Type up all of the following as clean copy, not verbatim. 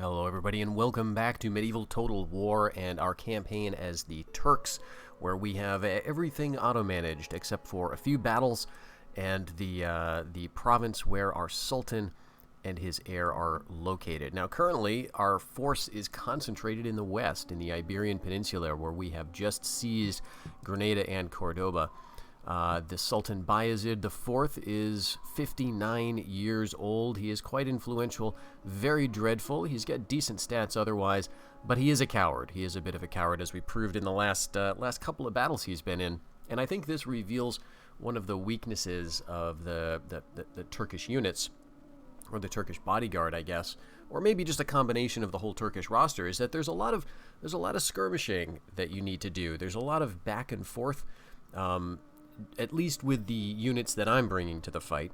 Hello, everybody, and welcome back to Medieval Total War and our campaign as the Turks, where we have everything auto-managed except for a few battles and the province where our Sultan and his heir are located. Now, currently, our force is concentrated in the west, in the Iberian Peninsula, where we have just seized Granada and Cordoba. The Sultan Bayezid IV is 59 years old. He is quite influential, very dreadful. He's got decent stats otherwise, but he is a coward. He is a bit of a coward, as we proved in the last couple of battles he's been in. And I think this reveals one of the weaknesses of the Turkish units, or the Turkish bodyguard, I guess, or maybe just a combination of the whole Turkish roster, is that there's a lot of skirmishing that you need to do. There's a lot of back and forth. At least with the units that I'm bringing to the fight.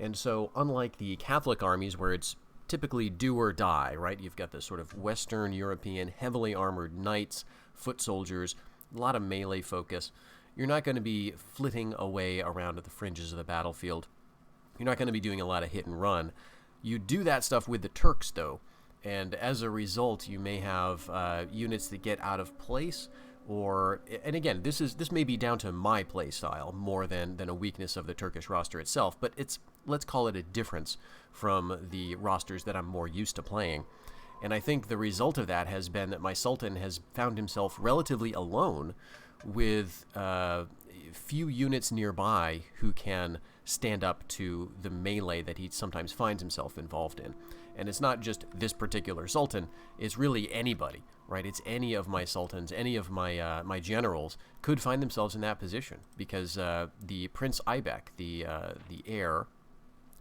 And so, unlike the Catholic armies, where it's typically do or die, right? You've got this sort of Western European, heavily armored knights, foot soldiers, a lot of melee focus. You're not going to be flitting away around at the fringes of the battlefield. You're not going to be doing a lot of hit and run. You do that stuff with the Turks, though, and as a result, you may have units that get out of place. And again, this may be down to my play style more than a weakness of the Turkish roster itself, but let's call it a difference from the rosters that I'm more used to playing. And I think the result of that has been that my Sultan has found himself relatively alone with few units nearby who can stand up to the melee that he sometimes finds himself involved in. And it's not just this particular Sultan, it's really anybody, right? It's any of my Sultans, any of my generals could find themselves in that position, because the Prince Aybek, the heir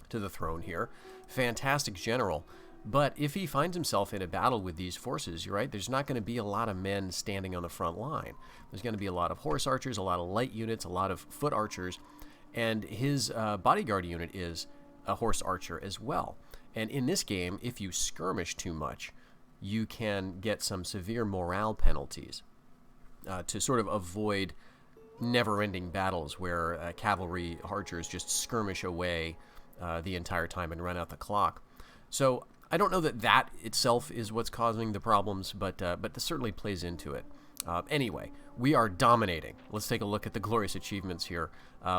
to the throne here, fantastic general, but if he finds himself in a battle with these forces, you're right, there's not going to be a lot of men standing on the front line. There's going to be a lot of horse archers, a lot of light units, a lot of foot archers, and his bodyguard unit is a horse archer as well. And in this game, if you skirmish too much, you can get some severe morale penalties to sort of avoid never-ending battles where cavalry archers just skirmish away the entire time and run out the clock. So I don't know that itself is what's causing the problems, but this certainly plays into it. Anyway, we are dominating. Let's take a look at the glorious achievements here.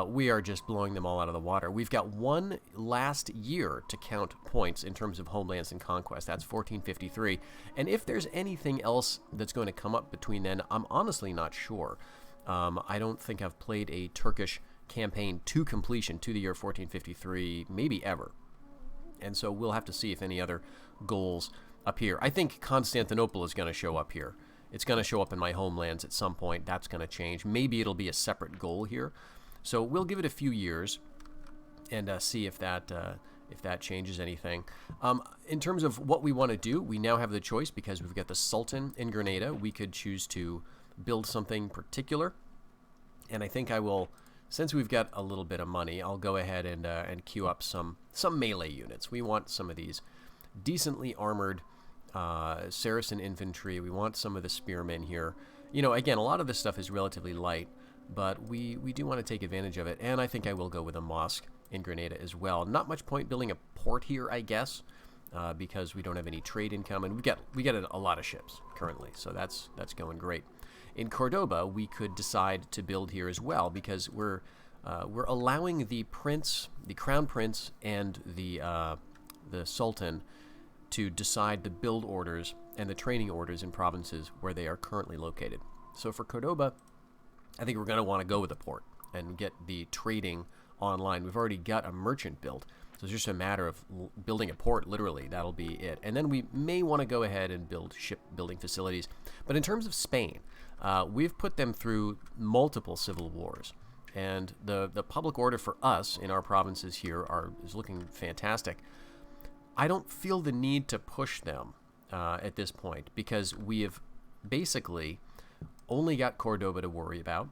We are just blowing them all out of the water. We've got one last year to count points in terms of homelands and conquest. That's 1453. And if there's anything else that's going to come up between then, I'm honestly not sure. I don't think I've played a Turkish campaign to completion to the year 1453, maybe ever. And so we'll have to see if any other goals appear. I think Constantinople is going to show up here. It's going to show up in my homelands at some point. That's going to change. Maybe it'll be a separate goal here. So we'll give it a few years and see if that changes anything. In terms of what we want to do, we now have the choice because we've got the Sultan in Granada. We could choose to build something particular. And I think I will, since we've got a little bit of money, I'll go ahead and queue up some melee units. We want some of these decently armored Saracen infantry. We want some of the spearmen here. You know, again, a lot of this stuff is relatively light, but we do want to take advantage of it. And I think I will go with a mosque in Granada as well. Not much point building a port here, I guess, because we don't have any trade income, and we get a lot of ships currently, so that's going great. In Cordoba, we could decide to build here as well, because we're allowing the crown prince, and the Sultan to decide the build orders and the training orders in provinces where they are currently located. So for Cordoba, I think we're going to want to go with the port and get the trading online. We've already got a merchant built, so it's just a matter of building a port, literally. That'll be it. And then we may want to go ahead and build shipbuilding facilities. But in terms of Spain, we've put them through multiple civil wars. And the public order for us in our provinces here is looking fantastic. I don't feel the need to push them at this point, because we have basically only got Cordoba to worry about.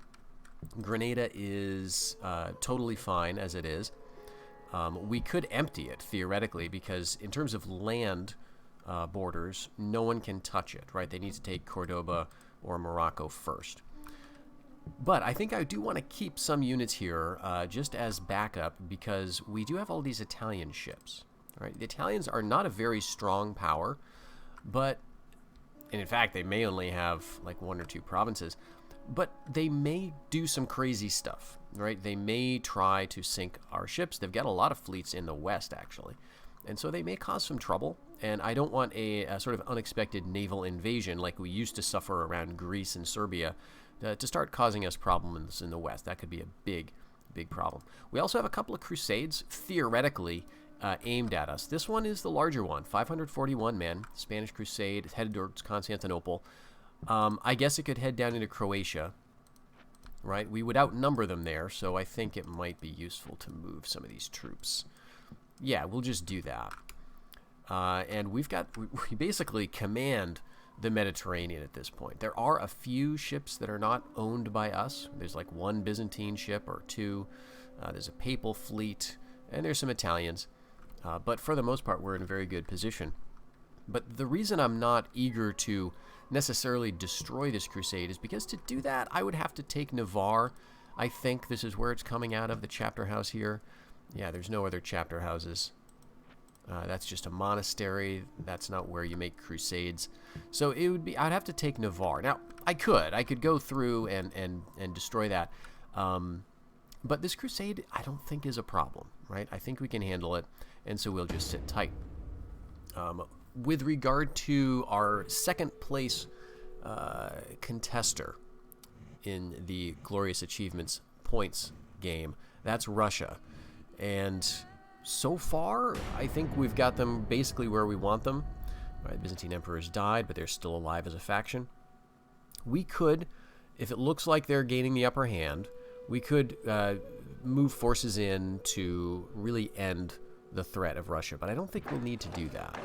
Granada is totally fine as it is. We could empty it, theoretically, because in terms of land borders, no one can touch it, right? They need to take Cordoba or Morocco first. But I think I do want to keep some units here just as backup, because we do have all these Italian ships. Right? The Italians are not a very strong power, But, and in fact, they may only have like 1 or 2 provinces, but they may do some crazy stuff, right? They may try to sink our ships. They've got a lot of fleets in the west, actually. And so they may cause some trouble, and I don't want a sort of unexpected naval invasion like we used to suffer around Greece and Serbia to start causing us problems in the west. That could be a big problem. We also have a couple of crusades, theoretically, aimed at us. This one is the larger one, 541 men, Spanish crusade, headed towards Constantinople. I guess it could head down into Croatia, right? We would outnumber them there, so I think it might be useful to move some of these troops. Yeah, we'll just do that. And we basically command the Mediterranean at this point. There are a few ships that are not owned by us. There's like 1 Byzantine ship or 2. There's a papal fleet, and there's some Italians. But for the most part, we're in a very good position. But the reason I'm not eager to necessarily destroy this crusade is because to do that, I would have to take Navarre. I think this is where it's coming out of, the chapter house here. Yeah, there's no other chapter houses. That's just a monastery. That's not where you make crusades. So it would be, I'd have to take Navarre. Now, I could go through and destroy that. But this crusade, I don't think is a problem, right? I think we can handle it, and so we'll just sit tight. With regard to our second place contester in the Glorious Achievements points game, that's Russia. And so far, I think we've got them basically where we want them. Right, Byzantine emperors died, but they're still alive as a faction. We could, if it looks like they're gaining the upper hand, we could move forces in to really end the threat of Russia, but I don't think we'll need to do that.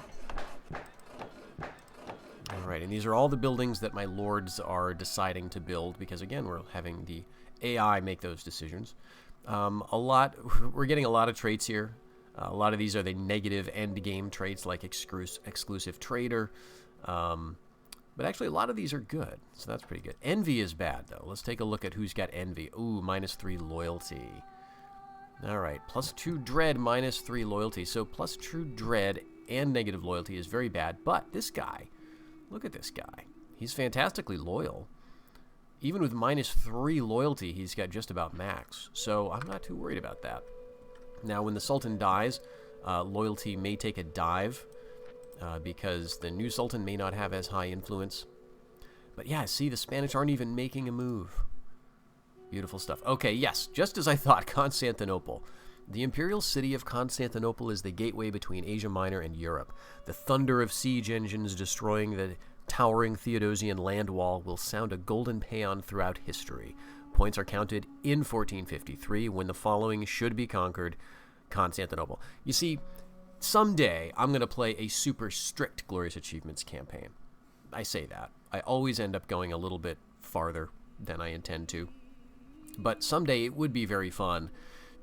All right, and these are all the buildings that my lords are deciding to build, because again, we're having the AI make those decisions. We're getting a lot of traits here. A lot of these are the negative end game traits like exclusive trader. But actually, a lot of these are good, so that's pretty good. Envy is bad, though. Let's take a look at who's got envy. Ooh, -3 loyalty. All right, +2 dread, -3 loyalty. So +2 dread and negative loyalty is very bad. But this guy, look at this guy. He's fantastically loyal. Even with -3 loyalty, he's got just about max. So I'm not too worried about that. Now, when the Sultan dies, loyalty may take a dive because the new Sultan may not have as high influence. But yeah, see, the Spanish aren't even making a move. Beautiful stuff. Okay, yes, just as I thought, Constantinople. The imperial city of Constantinople is the gateway between Asia Minor and Europe. The thunder of siege engines destroying the towering Theodosian land wall will sound a golden paean throughout history. Points are counted in 1453 when the following should be conquered: Constantinople. You see, someday I'm going to play a super strict Glorious Achievements campaign. I say that. I always end up going a little bit farther than I intend to. But someday it would be very fun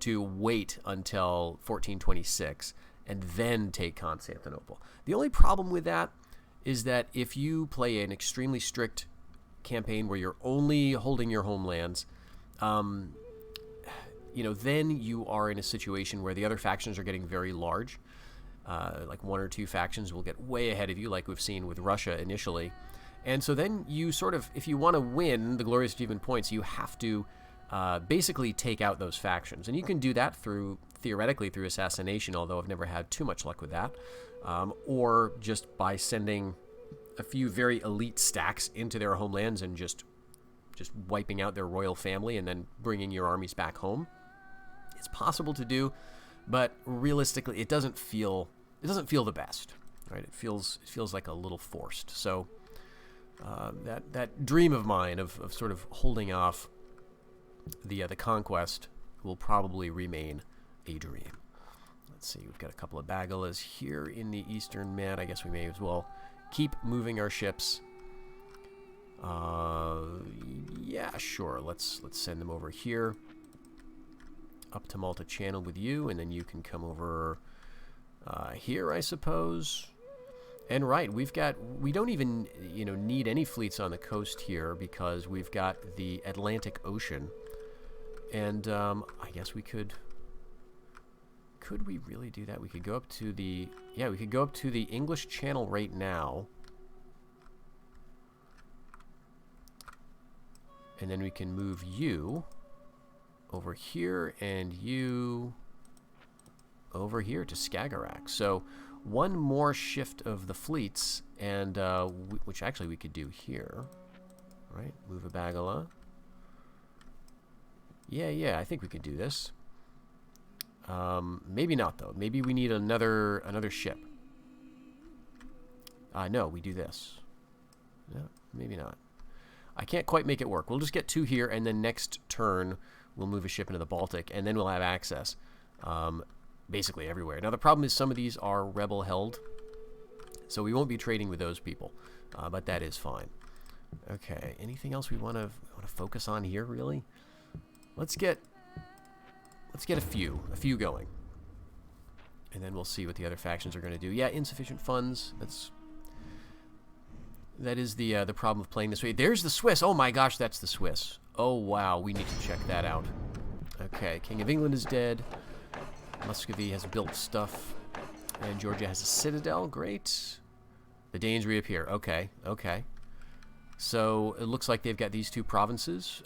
to wait until 1426 and then take Constantinople. The only problem with that is that if you play an extremely strict campaign where you're only holding your homelands, then you are in a situation where the other factions are getting very large. Like 1 or 2 factions will get way ahead of you, like we've seen with Russia initially. And so then you sort of, if you want to win the Glorious Achievement points, you have to basically take out those factions. And you can do that theoretically through assassination, although I've never had too much luck with that. Or just by sending a few very elite stacks into their homelands and just wiping out their royal family and then bringing your armies back home. It's possible to do, but realistically, it doesn't feel the best, right? It feels like a little forced. So that dream of mine of sort of holding off the conquest will probably remain a dream. Let's see, we've got a couple of Bagalas here in the Eastern Med. I guess we may as well keep moving our ships. Yeah, sure. Let's send them over here, up to Malta Channel with you, and then you can come over here, I suppose. And right, we don't even need any fleets on the coast here because we've got the Atlantic Ocean, and I guess we could. Could we really do that? We could go up to the English Channel right now. And then we can move you over here and you over here to Skagerrak. So one more shift of the fleets, and which actually we could do here, right? Move a Bagala. Yeah, I think we could do this. Maybe not though. Maybe we need another ship. No, we do this. No, maybe not. I can't quite make it work. We'll just get 2 here, and then next turn we'll move a ship into the Baltic, and then we'll have access basically everywhere. Now the problem is some of these are rebel held, so we won't be trading with those people, but that is fine. Okay, anything else we want to focus on here? Really? Let's get a few going, and then we'll see what the other factions are going to do. Yeah, insufficient funds. That is the problem of playing this way. There's the Swiss. Oh my gosh, that's the Swiss. Oh wow, we need to check that out. Okay, King of England is dead. Muscovy has built stuff, and Georgia has a citadel. Great. The Danes reappear. Okay. So it looks like they've got these 2 provinces.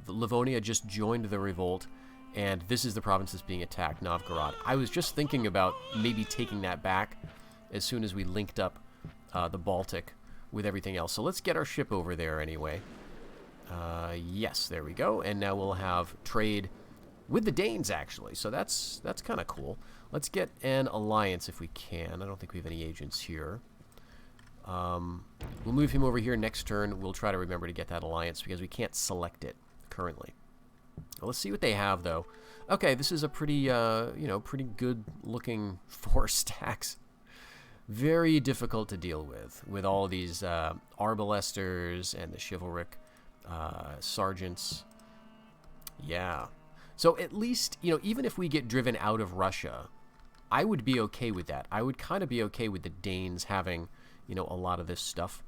Livonia just joined the revolt, and this is the province that's being attacked, Novgorod. I was just thinking about maybe taking that back as soon as we linked up the Baltic with everything else. So let's get our ship over there anyway. Yes, there we go. And now we'll have trade with the Danes, actually. So that's kind of cool. Let's get an alliance if we can. I don't think we have any agents here. We'll move him over here next turn. We'll try to remember to get that alliance because we can't select it currently. Well, let's see what they have, though. Okay, this is a pretty, pretty good-looking 4 stacks. Very difficult to deal with all these arbalesters and the chivalric sergeants. Yeah. So at least, even if we get driven out of Russia, I would be okay with that. I would kind of be okay with the Danes having, a lot of this stuff.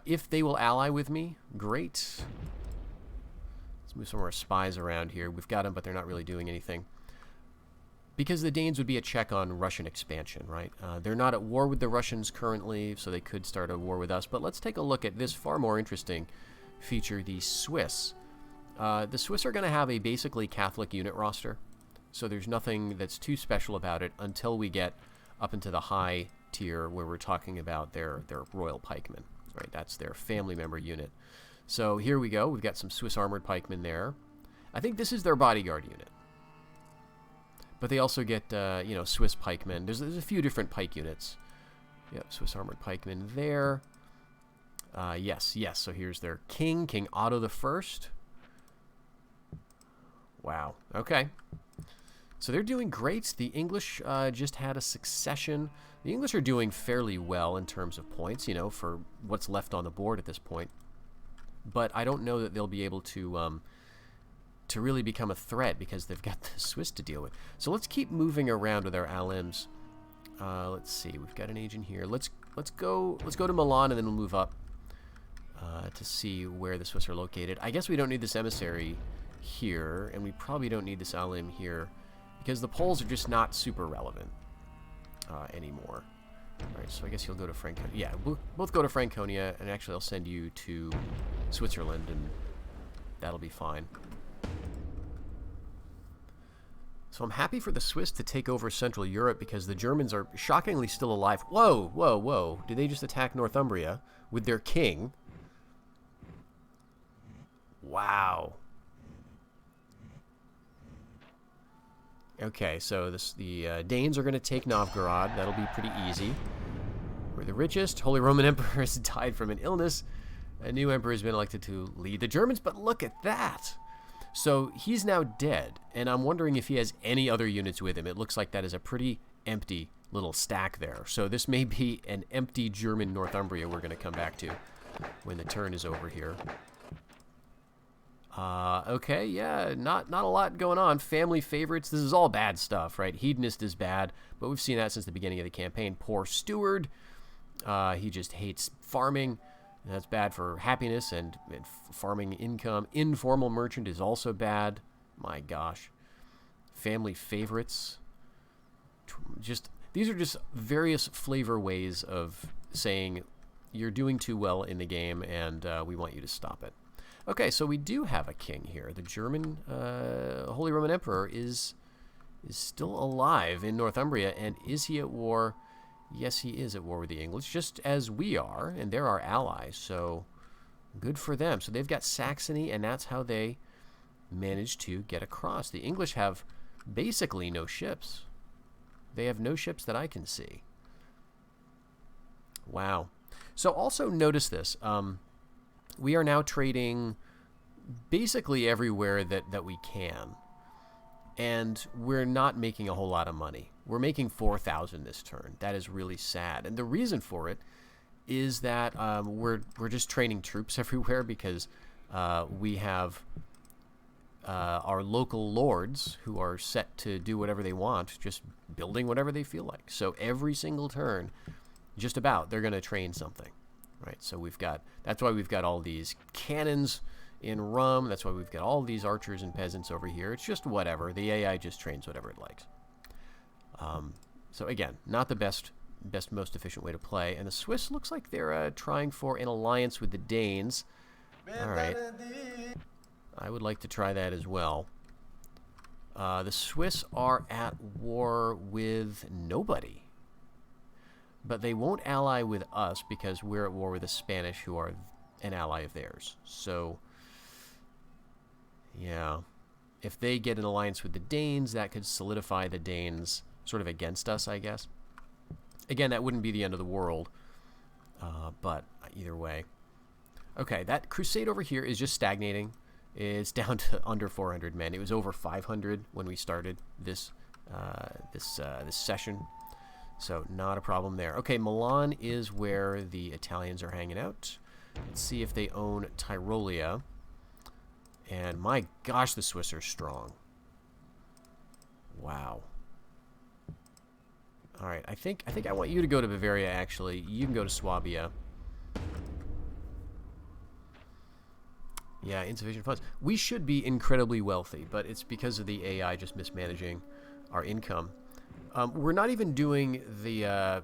If they will ally with me, great. Let's move some of our spies around here. We've got them, but they're not really doing anything. Because the Danes would be a check on Russian expansion, right? They're not at war with the Russians currently, so they could start a war with us. But let's take a look at this far more interesting feature, the Swiss. The Swiss are going to have a basically Catholic unit roster, so there's nothing that's too special about it until we get up into the high tier where we're talking about their royal pikemen, right? That's their family member unit. So here we go. We've got some Swiss armored pikemen there. I think this is their bodyguard unit. But they also get, Swiss pikemen. There's a few different pike units. Yep, Swiss armored pikemen there. Yes. So here's their king, King Otto the First. Wow. Okay. So they're doing great. The English just had a succession. The English are doing fairly well in terms of points, for what's left on the board at this point. But I don't know that they'll be able to really become a threat because they've got the Swiss to deal with. So let's keep moving around with our alims. Let's see, we've got an agent here. Let's go to Milan, and then we'll move up to see where the Swiss are located. I guess we don't need this emissary here, and we probably don't need this alim here because the Poles are just not super relevant anymore. All right, so I guess you'll go to Franconia. Yeah, we'll both go to Franconia, and actually I'll send you to Switzerland, and that'll be fine. So I'm happy for the Swiss to take over Central Europe because the Germans are shockingly still alive. Whoa. Did they just attack Northumbria with their king? Wow. Okay, so the Danes are going to take Novgorod. That'll be pretty easy. We're the richest. Holy Roman Emperor has died from an illness. A new emperor has been elected to lead the Germans, but look at that. So he's now dead, and I'm wondering if he has any other units with him. It looks like that is a pretty empty little stack there. So this may be an empty German Northumbria we're going to come back to when the turn is over here. Okay, yeah, not a lot going on. Family favorites, this is all bad stuff, right? Hedonist is bad, but we've seen that since the beginning of the campaign. Poor steward, he just hates farming. That's bad for happiness and farming income. Informal merchant is also bad. My gosh. Family favorites. These are just various flavor ways of saying you're doing too well in the game and we want you to stop it. Okay, so we do have a king here. The German Holy Roman Emperor is still alive in Northumbria, and is he at war? Yes, he is at war with the English, just as we are, and they're our allies, so good for them. So they've got Saxony, and that's how they managed to get across. The English have basically no ships. They have no ships that I can see. Wow. So also notice this. We are now trading basically everywhere that we can. And we're not making a whole lot of money. We're making 4,000 this turn. That is really sad. And the reason for it is that we're just training troops everywhere because we have our local lords who are set to do whatever they want, just building whatever they feel like. So every single turn, just about, they're going to train something, right? So that's why we've got all these cannons in Rum. That's why we've got all these archers and peasants over here. It's just whatever. The AI just trains whatever it likes. So again, not the best, most efficient way to play. And the Swiss looks like they're trying for an alliance with the Danes. All right. I would like to try that as well. The Swiss are at war with nobody. But they won't ally with us because we're at war with the Spanish, who are an ally of theirs. So, yeah. If they get an alliance with the Danes, that could solidify the Danes sort of against us, I guess. Again, that wouldn't be the end of the world. But either way. Okay, that crusade over here is just stagnating. It's down to under 400 men. It was over 500 when we started this this session. So not a problem there. Okay, Milan is where the Italians are hanging out. Let's see if they own Tyrolia. And my gosh, the Swiss are strong. Wow. All right, I think I want you to go to Bavaria, actually. You can go to Swabia. Yeah, insufficient funds. We should be incredibly wealthy, but it's because of the AI just mismanaging our income. We're not even doing the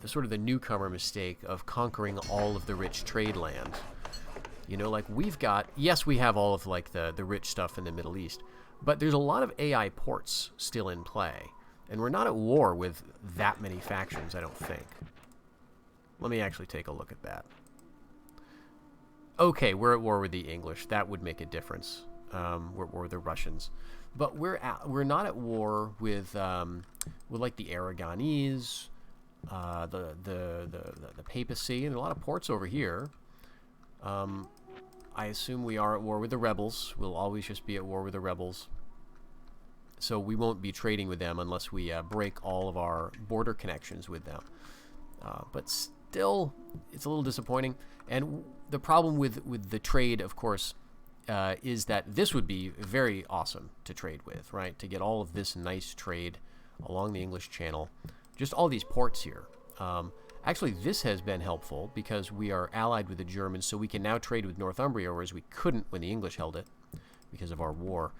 sort of the newcomer mistake of conquering all of the rich trade land. You know, like we've got, yes, we have all of like the rich stuff in the Middle East, but there's a lot of AI ports still in play. And we're not at war with that many factions, I don't think. Let me actually take a look at that. Okay, we're at war with the English. That would make a difference. We're at war with the Russians. But we're not at war with like the Aragonese, the papacy, and a lot of ports over here. I assume we are at war with the rebels. We'll always just be at war with the rebels. So we won't be trading with them unless we break all of our border connections with them. But still, it's a little disappointing. And the problem with the trade, of course, is that this would be very awesome to trade with, right? To get all of this nice trade along the English Channel. Just all these ports here. Actually, this has been helpful because we are allied with the Germans, so we can now trade with Northumbria, whereas we couldn't when the English held it because of our war.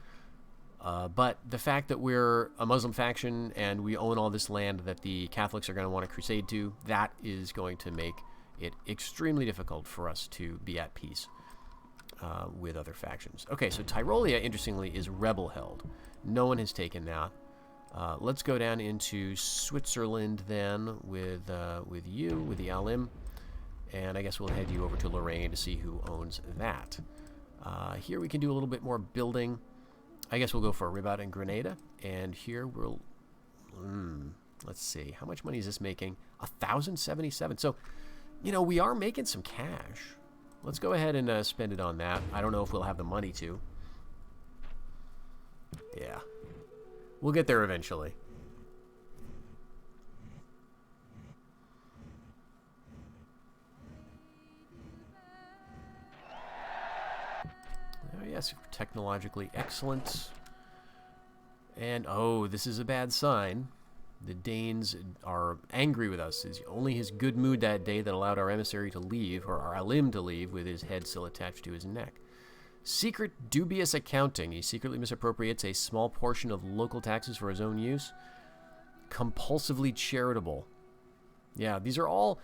But the fact that we're a Muslim faction and we own all this land that the Catholics are going to want to crusade to, that is going to make it extremely difficult for us to be at peace with other factions. Okay, so Tyrolia, interestingly, is rebel-held. No one has taken that. Let's go down into Switzerland then with you, with the Alim. And I guess we'll head you over to Lorraine to see who owns that. Here we can do a little bit more building. I guess we'll go for Ribat and Grenada. And here we'll... let's see. How much money is this making? 1,077. So, you know, we are making some cash. Let's go ahead and spend it on that. I don't know if we'll have the money to. Yeah. We'll get there eventually. Yes, technologically excellent. And, oh, this is a bad sign. The Danes are angry with us. It's only his good mood that day that allowed our emissary to leave, or our Alim to leave, with his head still attached to his neck. Secret dubious accounting. He secretly misappropriates a small portion of local taxes for his own use. Compulsively charitable. Yeah, these are all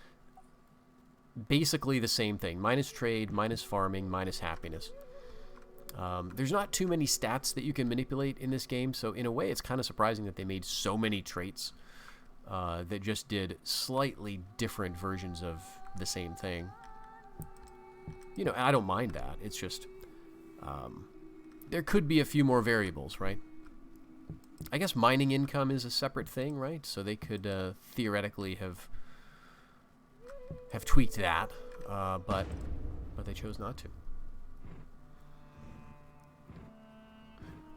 basically the same thing. Minus trade, minus farming, minus happiness. There's not too many stats that you can manipulate in this game, so in a way it's kind of surprising that they made so many traits that just did slightly different versions of the same thing. You know, I don't mind that. It's just there could be a few more variables, right? I guess mining income is a separate thing, right? So they could theoretically have tweaked that, but they chose not to.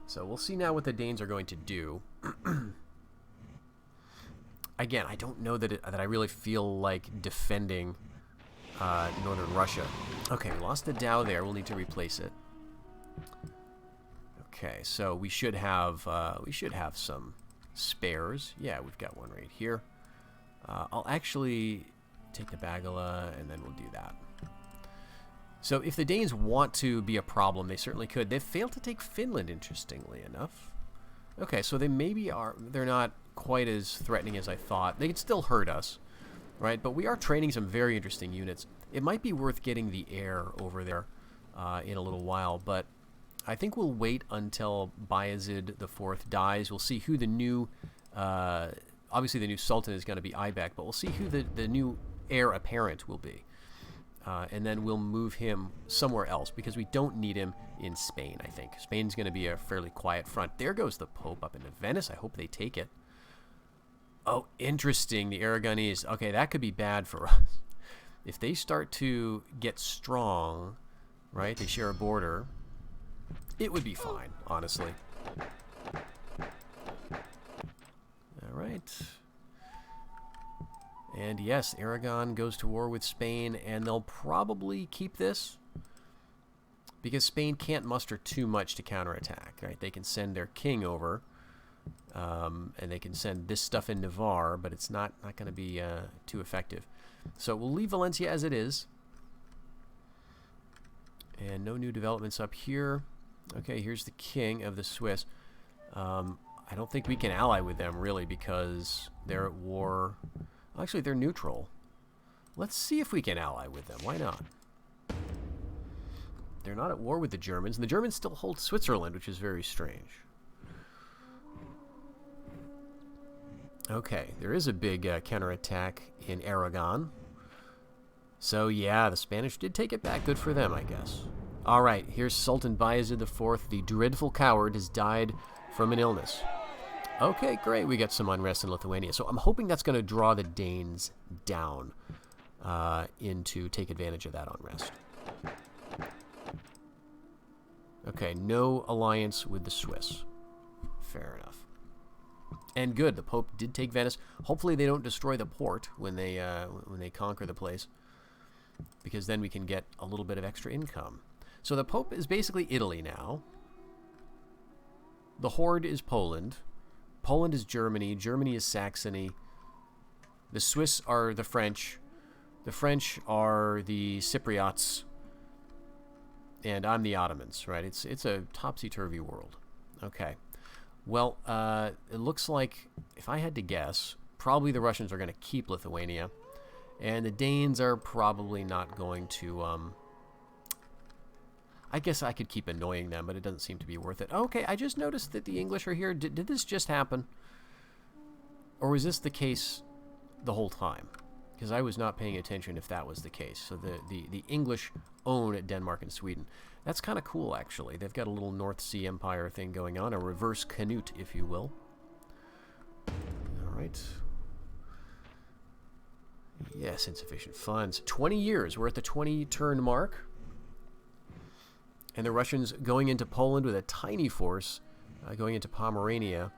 So we'll see now what the Danes are going to do. Again, I don't know that I really feel like defending northern Russia. Okay, we lost the Dow there. We'll need to replace it. Okay, so we should have some spares. Yeah, we've got one right here. I'll actually take the Bagala, and then we'll do that. So if the Danes want to be a problem, they certainly could. They've failed to take Finland, interestingly enough. Okay, so they're not quite as threatening as I thought. They can still hurt us, right? But we are training some very interesting units. It might be worth getting the air over there in a little while, but I think we'll wait until Bayezid IV dies. We'll see who the new, obviously the new Sultan is going to be Aybek, but we'll see who the new heir apparent will be. And then we'll move him somewhere else because we don't need him in Spain, I think. Spain's going to be a fairly quiet front. There goes the Pope up into Venice. I hope they take it. Oh, interesting. The Aragonese. Okay, that could be bad for us. If they start to get strong, right, they share a border, it would be fine, honestly. All right. And yes, Aragon goes to war with Spain, and they'll probably keep this because Spain can't muster too much to counterattack, right? They can send their king over, and they can send this stuff in Navarre, but it's not going to be too effective. So we'll leave Valencia as it is. And no new developments up here. Okay, here's the king of the Swiss. I don't think we can ally with them, really, because they're at war. Actually, they're neutral. Let's see if we can ally with them. Why not? They're not at war with the Germans, and the Germans still hold Switzerland, which is very strange. Okay, there is a big counterattack in Aragon. So, yeah, the Spanish did take it back. Good for them, I guess. All right, here's Sultan Bayezid IV. The dreadful coward has died from an illness. Okay, great. We got some unrest in Lithuania. So I'm hoping that's going to draw the Danes down into take advantage of that unrest. Okay, no alliance with the Swiss. Fair enough. And good, the Pope did take Venice. Hopefully they don't destroy the port when they conquer the place, because then we can get a little bit of extra income. So the Pope is basically Italy now. The Horde is Poland. Poland is Germany. Germany is Saxony. The Swiss are the French. The French are the Cypriots. And I'm the Ottomans, right? It's a topsy-turvy world. Okay. Well, it looks like, if I had to guess, probably the Russians are going to keep Lithuania. And the Danes are probably not going to... I guess I could keep annoying them, but it doesn't seem to be worth it. Okay, I just noticed that the English are here. Did this just happen? Or was this the case the whole time? Because I was not paying attention if that was the case. So the English own Denmark and Sweden. That's kind of cool, actually. They've got a little North Sea Empire thing going on, a reverse Canute, if you will. All right. Yes, insufficient funds. 20 years. We're at the 20-turn mark. And the Russians going into Poland with a tiny force, going into Pomerania.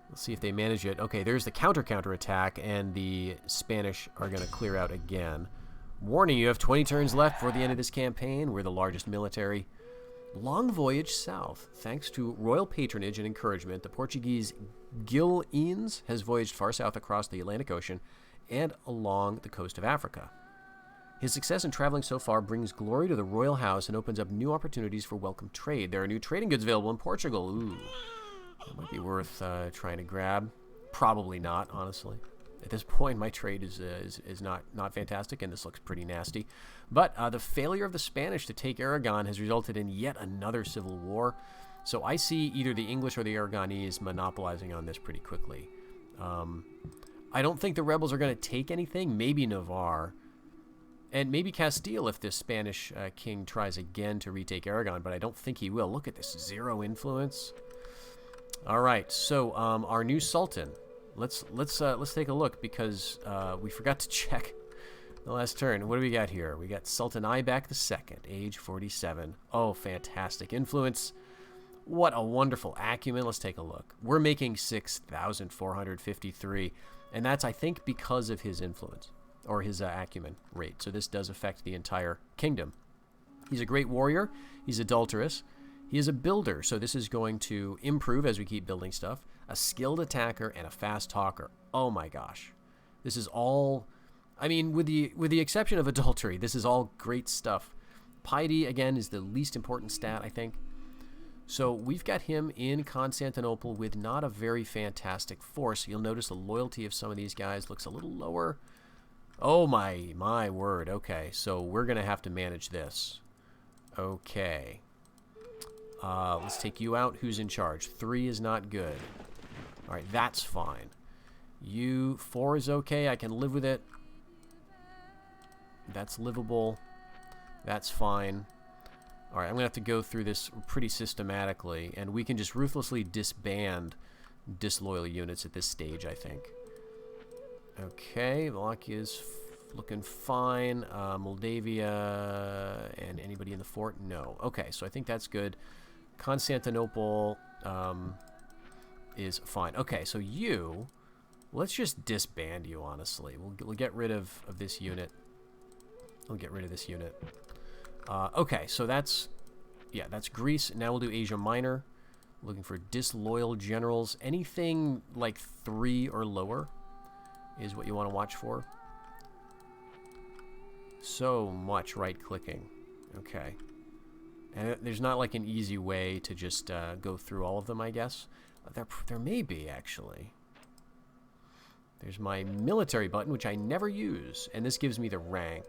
Let's see if they manage it. Okay, there's the counter attack, and the Spanish are going to clear out again. Warning, you have 20 turns left for the end of this campaign. We're the largest military. Long voyage south. Thanks to royal patronage and encouragement, the Portuguese Gil Eanes has voyaged far south across the Atlantic Ocean and along the coast of Africa. His success in traveling so far brings glory to the royal house and opens up new opportunities for welcome trade. There are new trading goods available in Portugal. Ooh, that might be worth trying to grab. Probably not, honestly. At this point, my trade is not fantastic, and this looks pretty nasty. But the failure of the Spanish to take Aragon has resulted in yet another civil war. So I see either the English or the Aragonese monopolizing on this pretty quickly. I don't think the rebels are going to take anything. Maybe Navarre. And maybe Castile if this Spanish king tries again to retake Aragon, but I don't think he will. Look at this, 0 influence. All right, so our new Sultan. Let's take a look because we forgot to check the last turn. What do we got here? We got Sultan Aybak II, age 47. Oh, fantastic influence. What a wonderful acumen. Let's take a look. We're making 6,453, and that's, I think, because of his influence, or his acumen rate. So this does affect the entire kingdom. He's a great warrior. He's adulterous. He is a builder, so this is going to improve as we keep building stuff. A skilled attacker and a fast talker. Oh my gosh. This is all, I mean, with the exception of adultery, this is all great stuff. Piety, again, is the least important stat, I think. So we've got him in Constantinople with not a very fantastic force. You'll notice the loyalty of some of these guys looks a little lower. Oh my word. Okay, so we're going to have to manage this. Okay. Let's take you out. Who's in charge? 3 is not good. All right, that's fine. 4 is okay. I can live with it. That's livable. That's fine. All right, I'm going to have to go through this pretty systematically, and we can just ruthlessly disband disloyal units at this stage, I think. Okay, Wallachia looking fine. Moldavia and anybody in the fort? No. Okay, so I think that's good. Constantinople is fine. Okay, so let's just disband you, honestly. We'll get rid of this unit. We'll get rid of this unit. Okay, so that's Greece. Now we'll do Asia Minor. Looking for disloyal generals. Anything like 3 or lower is what you want to watch for. So much right-clicking. Okay. And there's not like an easy way to just go through all of them, I guess. There may be, actually. There's my military button, which I never use. And this gives me the rank.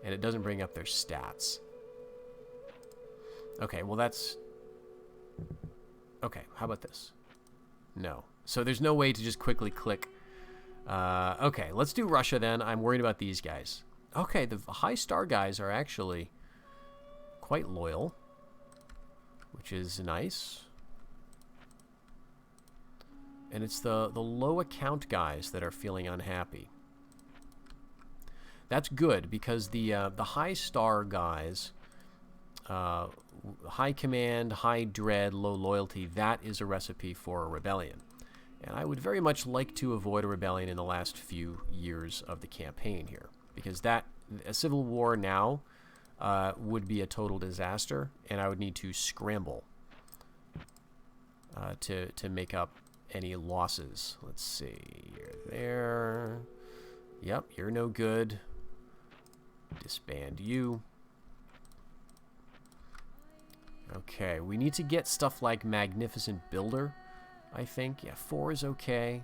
And it doesn't bring up their stats. Okay, well that's... Okay, how about this? No. So there's no way to just quickly click. Okay, let's do Russia then. I'm worried about these guys. Okay, the high star guys are actually quite loyal, which is nice. And it's the low account guys that are feeling unhappy. That's good because the high star guys, high command, high dread, low loyalty, that is a recipe for a rebellion. And I would very much like to avoid a rebellion in the last few years of the campaign here, because a civil war now would be a total disaster, and I would need to scramble to make up any losses. Let's see, you're there. Yep, you're no good. Disband you. Okay, we need to get stuff like Magnificent Builder, I think. Yeah, 4 is okay.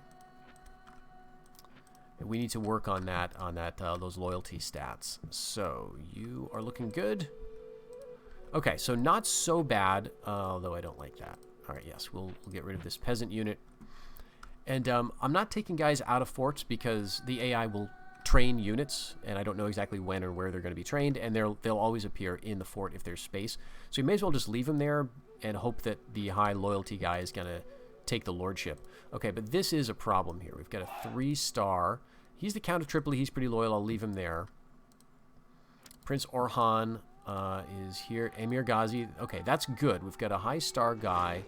And we need to work on those loyalty stats. So, you are looking good. Okay, so not so bad, although I don't like that. All right, yes, we'll get rid of this peasant unit. And I'm not taking guys out of forts because the AI will train units, and I don't know exactly when or where they're going to be trained, and they'll always appear in the fort if there's space. So you may as well just leave them there and hope that the high loyalty guy is going to take the lordship. Okay, but this is a problem here. We've got a 3-star. He's the Count of Tripoli. He's pretty loyal. I'll leave him there. Prince Orhan is here. Emir Ghazi. Okay, that's good. We've got a high star guy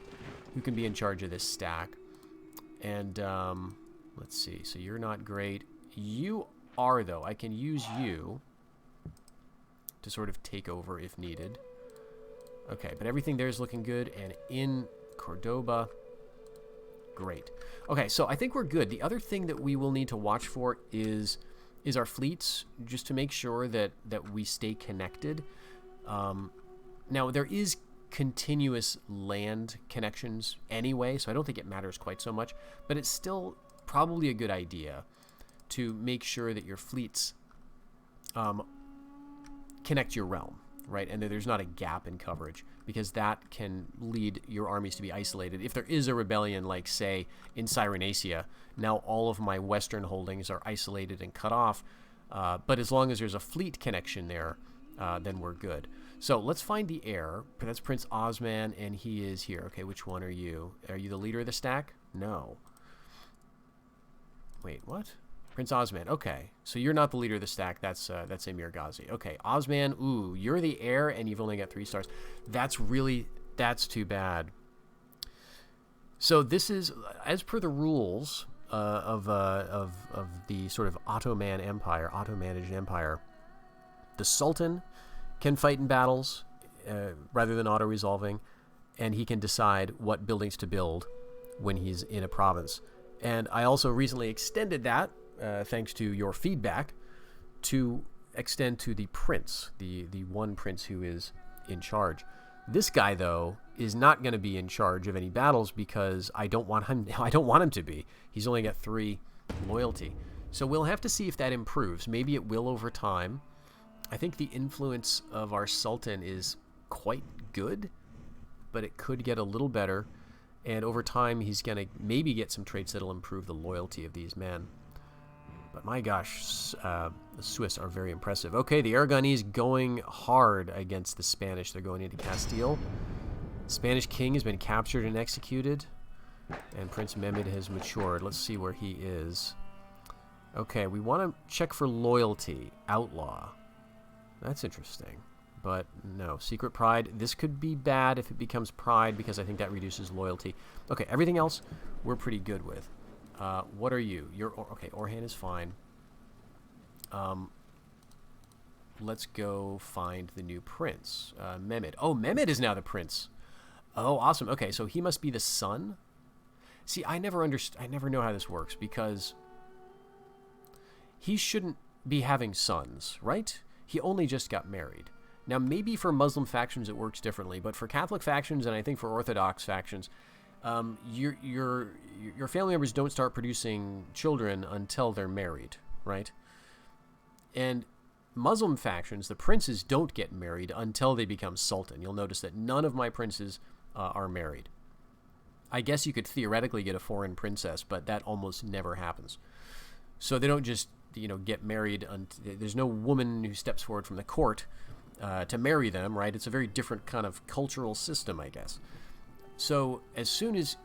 who can be in charge of this stack. And let's see. So you're not great. You are, though. I can use you to sort of take over if needed. Okay, but everything there is looking good. And in Cordoba, great. Okay, so I think we're good. The other thing that we will need to watch for is our fleets, just to make sure that we stay connected. Now, there is continuous land connections anyway, so I don't think it matters quite so much, but it's still probably a good idea to make sure that your fleets connect your realm, right? And that there's not a gap in coverage, because that can lead your armies to be isolated. If there is a rebellion, like, say, in Cyrenacia, now all of my western holdings are isolated and cut off. But as long as there's a fleet connection there, then we're good. So let's find the heir. That's Prince Osman, and he is here. Okay, which one are you? Are you the leader of the stack? No. Wait, what? Prince Osman. Okay, so you're not the leader of the stack. That's Emir Ghazi. Okay, Osman. Ooh, you're the heir, and you've only got 3 stars. That's too bad. So this is, as per the rules of the sort of Ottoman Empire, Otto-managed empire, the Sultan can fight in battles rather than auto-resolving, and he can decide what buildings to build when he's in a province. And I also recently extended that, thanks to your feedback, to extend to the prince, the one prince who is in charge. This guy, though, is not going to be in charge of any battles because I don't want him to be. He's only got 3 loyalty. So we'll have to see if that improves. Maybe it will over time. I think the influence of our Sultan is quite good, but it could get a little better. And over time, he's going to maybe get some traits that'll improve the loyalty of these men. But my gosh, the Swiss are very impressive. Okay, the Aragonese going hard against the Spanish. They're going into Castile. Spanish king has been captured and executed. And Prince Mehmed has matured. Let's see where he is. Okay, we want to check for loyalty. Outlaw. That's interesting. But no, secret pride. This could be bad if it becomes pride, because I think that reduces loyalty. Okay, everything else we're pretty good with. What are you? Okay, Orhan is fine. Let's go find the new prince. Mehmed. Oh, Mehmed is now the prince. Oh, awesome. Okay, so he must be the son? See, I never know how this works, because he shouldn't be having sons, right? He only just got married. Now, maybe for Muslim factions it works differently, but for Catholic factions, and I think for Orthodox factions, your family members don't start producing children until they're married, right? And Muslim factions, the princes don't get married until they become sultan. You'll notice that none of my princes are married. I guess you could theoretically get a foreign princess, but that almost never happens. So they don't just, get married. There's no woman who steps forward from the court to marry them, right? It's a very different kind of cultural system, I guess. So as soon as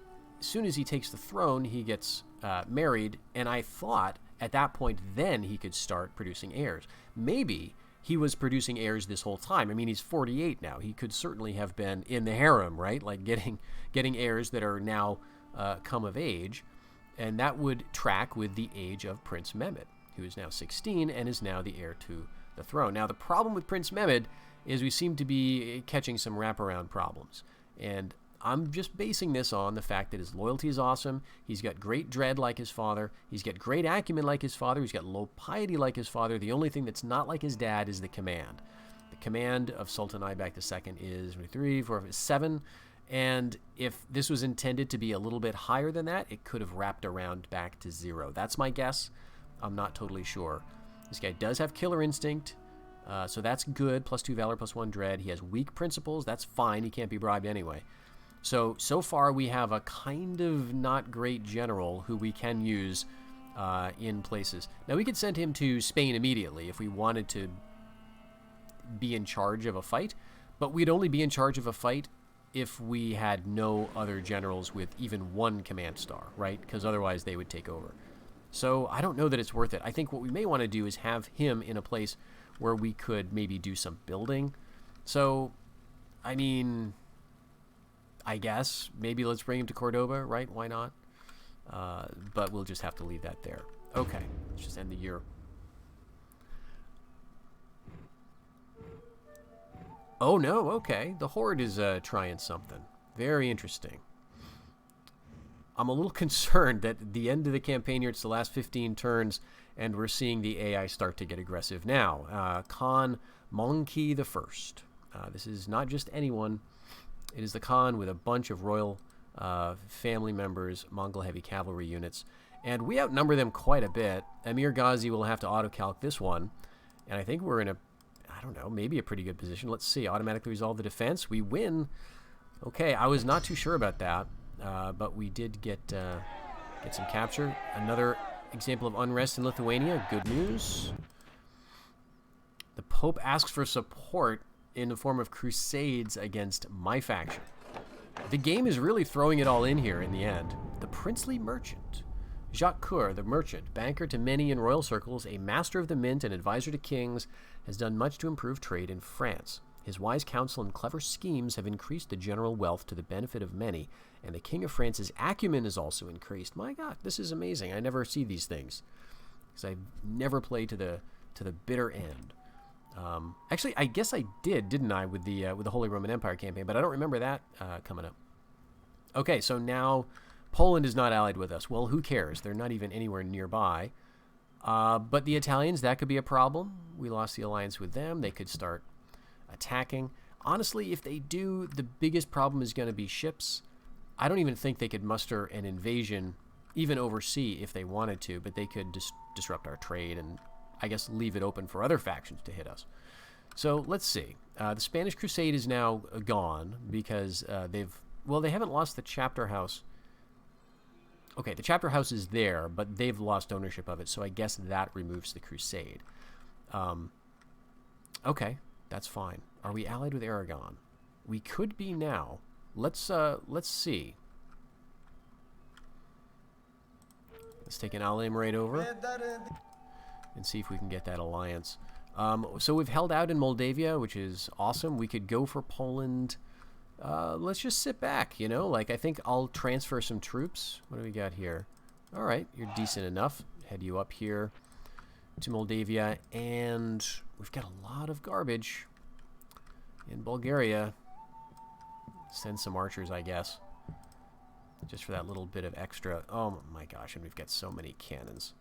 he takes the throne, he gets married, and I thought at that point then he could start producing heirs. Maybe he was producing heirs this whole time. I mean, he's 48 now. He could certainly have been in the harem, right? Like getting heirs that are now come of age, and that would track with the age of Prince Mehmed, who is now 16 and is now the heir to the throne. Now, the problem with Prince Mehmed is we seem to be catching some wraparound problems, and I'm just basing this on the fact that his loyalty is awesome. He's got great dread like his father. He's got great acumen like his father. He's got low piety like his father. The only thing that's not like his dad is the command. The command of Sultan Aybak II is 3, 4, 5, 7. And if this was intended to be a little bit higher than that, it could have wrapped around back to 0. That's my guess. I'm not totally sure. This guy does have killer instinct, so that's good. +2 valor, +1 dread. He has weak principles. That's fine. He can't be bribed anyway. So far we have a kind of not great general who we can use in places. Now, we could send him to Spain immediately if we wanted to be in charge of a fight, but we'd only be in charge of a fight if we had no other generals with even 1 command star, right? Because otherwise they would take over. So I don't know that it's worth it. I think what we may want to do is have him in a place where we could maybe do some building. So, I mean, I guess maybe let's bring him to Cordoba, right? Why not? But we'll just have to leave that there. Okay, let's just end the year. Oh no, okay. The Horde is trying something. Very interesting. I'm a little concerned that at the end of the campaign here, it's the last 15 turns, and we're seeing the AI start to get aggressive now. Khan Monki the First. This is not just anyone. It is the Khan with a bunch of royal family members, Mongol heavy cavalry units, And we outnumber them quite a bit. Amir Ghazi will have to auto-calc this one. And I think we're in a, I don't know, maybe a pretty good position. Let's see. Automatically resolve the defense. We win. Okay, I was not too sure about that. But we did get some capture. Another example of unrest in Lithuania. Good news. The Pope asks for support in the form of crusades against my faction. The game is really throwing it all in here in the end. The princely merchant. Jacques Coeur, the merchant, banker to many in royal circles, a master of the mint and advisor to kings, has done much to improve trade in France. His wise counsel and clever schemes have increased the general wealth to the benefit of many, and the King of France's acumen is also increased. My God, this is amazing. I never see these things, because I never play to the bitter end. Actually, I guess I didn't I, with the Holy Roman Empire campaign, but I don't remember that coming up. Okay, so now Poland is not allied with us. Well, who cares? They're not even anywhere nearby. But the Italians, that could be a problem. We lost the alliance with them. They could start attacking. Honestly, if they do, the biggest problem is going to be ships. I don't even think they could muster an invasion, even overseas, if they wanted to, but they could disrupt our trade and, I guess, leave it open for other factions to hit us. So let's see. The Spanish Crusade is now gone because they haven't lost the chapter house. Okay, the chapter house is there, but they've lost ownership of it, so I guess that removes the crusade. Okay, that's fine. Are we allied with Aragon? We could be now. Let's see. Let's take an Alim right over and see if we can get that alliance. So we've held out in Moldavia, which is awesome. We could go for Poland. Let's just sit back, you know? Like, I think I'll transfer some troops. What do we got here? All right, you're decent enough. Head you up here to Moldavia. And we've got a lot of garbage in Bulgaria. Send some archers, I guess. Just for that little bit of extra. Oh, my gosh, and we've got so many cannons.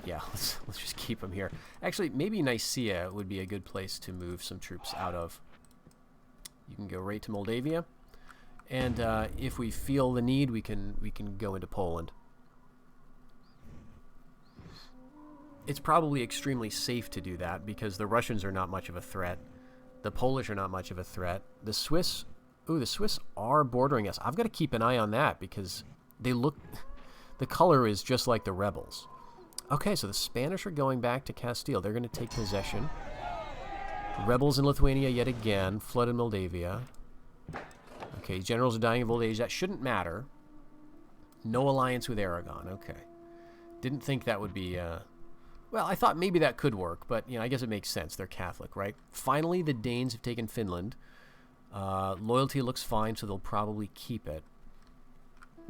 Yeah, let's just keep them here. Actually, maybe Nicaea would be a good place to move some troops out of. You can go right to Moldavia, and if we feel the need, we can go into Poland. It's probably extremely safe to do that because the Russians are not much of a threat. The Polish are not much of a threat. The Swiss, the Swiss are bordering us. I've got to keep an eye on that because they look, the color is just like the rebels. Okay, so the Spanish are going back to Castile. They're going to take possession. Rebels in Lithuania yet again. Flood in Moldavia. Okay, generals are dying of old age. That shouldn't matter. No alliance with Aragon. Okay. Didn't think that would be... well, I thought maybe that could work, but you know, I guess it makes sense. They're Catholic, right? Finally, the Danes have taken Finland. Loyalty looks fine, so they'll probably keep it.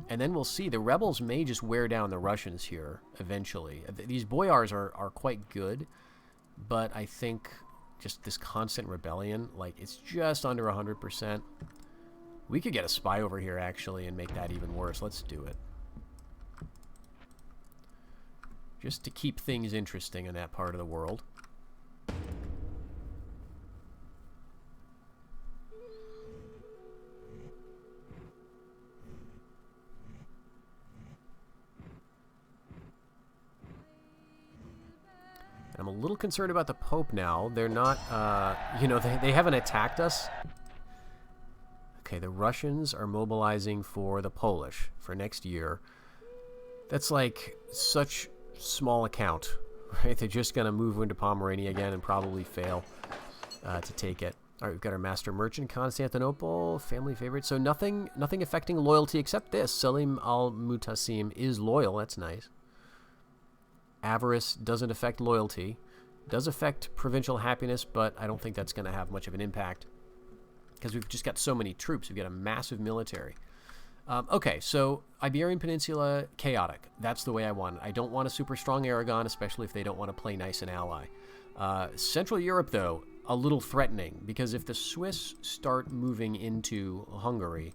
And then we'll see. The rebels may just wear down the Russians here eventually. These boyars are quite good, but I think... just this constant rebellion, like, it's just under 100%. We could get a spy over here, actually, and make that even worse. Let's do it. Just to keep things interesting in that part of the world. I'm a little concerned about the Pope now. They're not, you know, they haven't attacked us. Okay, the Russians are mobilizing for the Polish for next year. That's like such small account, right? They're just going to move into Pomerania again and probably fail to take it. All right, we've got our master merchant, Constantinople, family favorite. So nothing affecting loyalty except this. Selim al-Mutasim is loyal. That's nice. Avarice doesn't affect loyalty. Does affect provincial happiness, but I don't think that's going to have much of an impact because we've just got so many troops. We've got a massive military. Okay, so Iberian Peninsula, chaotic. That's the way I want it. I don't want a super strong Aragon, especially if they don't want to play nice and ally. Central Europe, though, a little threatening because if the Swiss start moving into Hungary,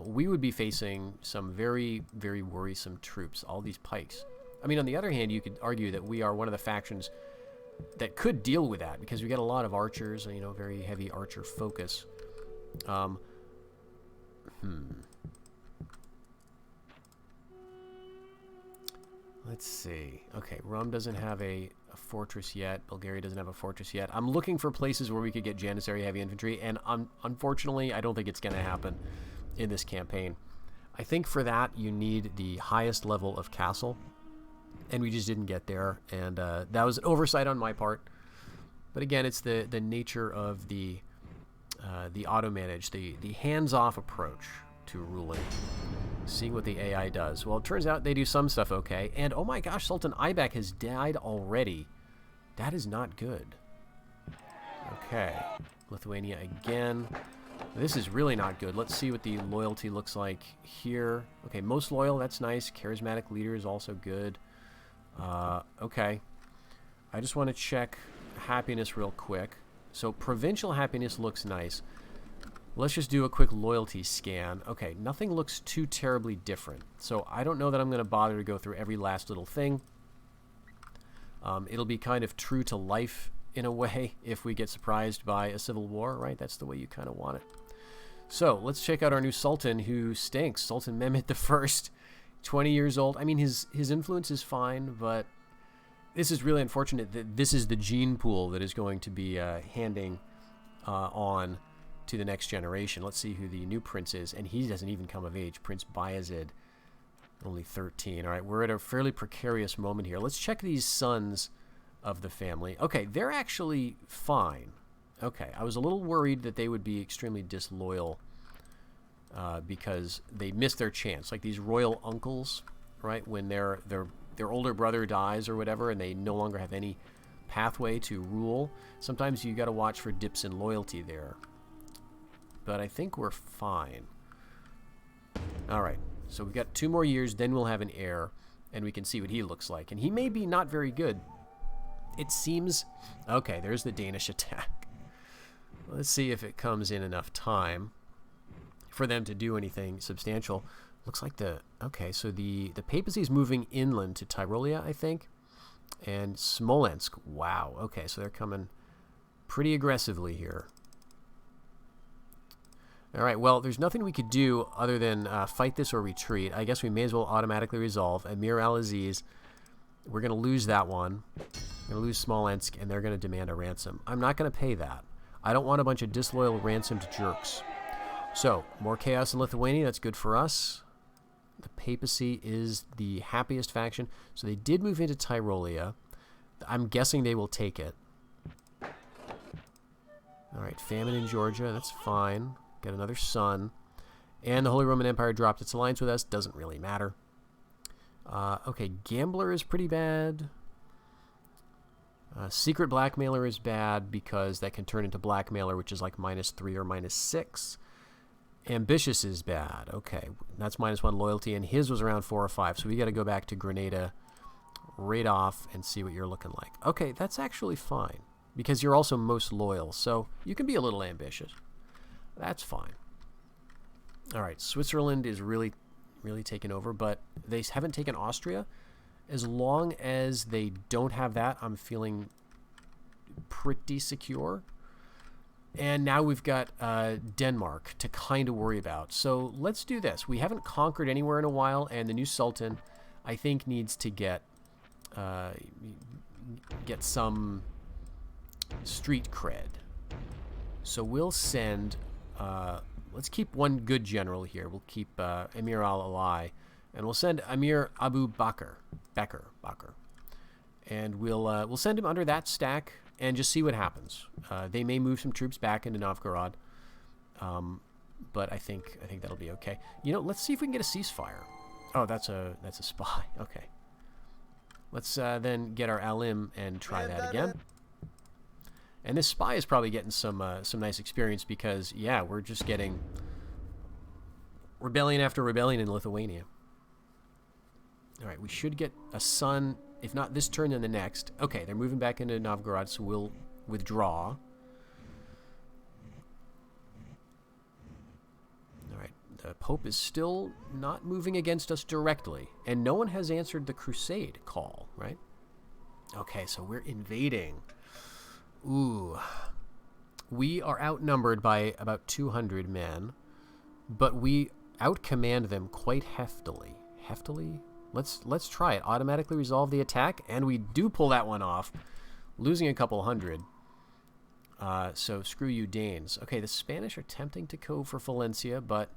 we would be facing some very, very worrisome troops, all these pikes. I mean, on the other hand, you could argue that we are one of the factions that could deal with that because we got a lot of archers, you know, very heavy archer focus. Let's see. Okay, Rome doesn't have a fortress yet. Bulgaria doesn't have a fortress yet. I'm looking for places where we could get Janissary heavy infantry, and unfortunately, I don't think it's going to happen in this campaign. I think for that, you need the highest level of castle, and we just didn't get there, and that was an oversight on my part. But again, it's the nature of the auto-manage, the hands-off approach to ruling. Seeing what the AI does. Well, it turns out they do some stuff okay. And oh my gosh, Sultan Aybek has died already. That is not good. Okay. Lithuania again. This is really not good. Let's see what the loyalty looks like here. Okay, most loyal, that's nice. Charismatic leader is also good. Okay. I just want to check happiness real quick. So provincial happiness looks nice. Let's just do a quick loyalty scan. Okay, nothing looks too terribly different. So I don't know that I'm going to bother to go through every last little thing. It'll be kind of true to life in a way if we get surprised by a civil war, right? That's the way you kind of want it. So let's check out our new Sultan who stinks. Sultan Mehmet I, 20 years old. I mean, his influence is fine, but this is really unfortunate that this is the gene pool that is going to be handing on to the next generation. Let's see who the new prince is, and he doesn't even come of age. Prince Bayezid, only 13. All right, we're at a fairly precarious moment here. Let's check these sons of the family. Okay, they're actually fine. Okay, I was a little worried that they would be extremely disloyal because they missed their chance. Like these royal uncles, right? When their older brother dies or whatever, and they no longer have any pathway to rule. Sometimes you got to watch for dips in loyalty there. But I think we're fine. All right, so we've got 2 more years, then we'll have an heir, and we can see what he looks like. And he may be not very good. It seems... Okay, there's the Danish attack. Let's see if it comes in enough time for them to do anything substantial. Looks like the... Okay, so the papacy is moving inland to Tyrolia, I think. And Smolensk. Wow, okay, so they're coming pretty aggressively here. All right, well, there's nothing we could do other than fight this or retreat. I guess we may as well automatically resolve. Emir Al-Aziz, we're going to lose that one. We're going to lose Smolensk, and they're going to demand a ransom. I'm not going to pay that. I don't want a bunch of disloyal ransomed jerks. So, more chaos in Lithuania. That's good for us. The papacy is the happiest faction. So they did move into Tyrolia. I'm guessing they will take it. All right, famine in Georgia. That's fine. Got another son. And the Holy Roman Empire dropped its alliance with us. Doesn't really matter. Okay, Gambler is pretty bad. Secret Blackmailer is bad because that can turn into Blackmailer, which is like -3 or -6. Ambitious is bad. Okay, that's -1 loyalty, and his was around 4 or 5. So we got to go back to Grenada right off and see what you're looking like. Okay, that's actually fine because you're also most loyal. So you can be a little ambitious. That's fine. All right, Switzerland is really taken over, but they haven't taken Austria. As long as they don't have that, I'm feeling pretty secure. And now we've got Denmark to kind of worry about. So let's do this. We haven't conquered anywhere in a while, and the new Sultan, I think, needs to get some street cred. So we'll send... let's keep one good general here. We'll keep Emir al-Alai, and we'll send Emir Abu Bakr. Bakr. And we'll send him under that stack and just see what happens. They may move some troops back into Novgorod, but I think that'll be okay. You know, let's see if we can get a ceasefire. Oh, that's a spy. Okay. Let's then get our Alim and try that again. And this spy is probably getting some nice experience because, yeah, we're just getting rebellion after rebellion in Lithuania. All right, we should get a son, if not this turn, then the next. Okay, they're moving back into Novgorod, so we'll withdraw. All right, the Pope is still not moving against us directly, and no one has answered the crusade call, right? Okay, so we're invading. Ooh. We are outnumbered by about 200 men, but we outcommand them quite heftily. Heftily? Let's try it. Automatically resolve the attack, and we do pull that one off, losing a couple hundred. So screw you, Danes. Okay, the Spanish are attempting to go for Valencia, but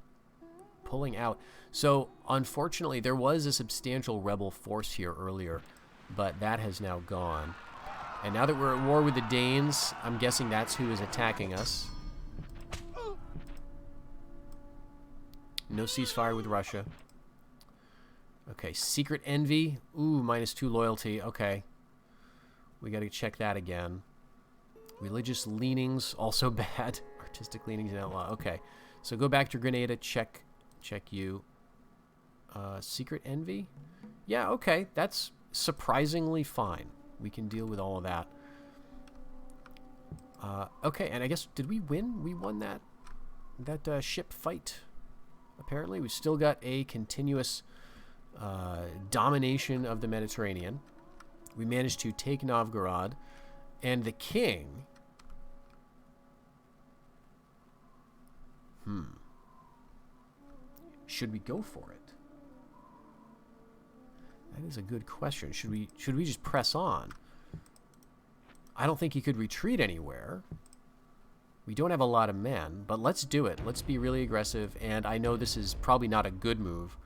pulling out. So unfortunately, there was a substantial rebel force here earlier, but that has now gone. And now that we're at war with the Danes, I'm guessing that's who is attacking us. No ceasefire with Russia. Okay, secret envy. Ooh, -2 loyalty. Okay. We got to check that again. Religious leanings, also bad. Artistic leanings and outlaw. Okay. So go back to Grenada, check you. Secret envy? Yeah, okay. That's surprisingly fine. We can deal with all of that. Okay, and I guess, did we win? We won that ship fight. Apparently, we've still got a continuous domination of the Mediterranean. We managed to take Novgorod, and the king... Should we go for it? That is a good question. Should we just press on? I don't think he could retreat anywhere. We don't have a lot of men, but let's do it. Let's be really aggressive, and I know this is probably not a good move,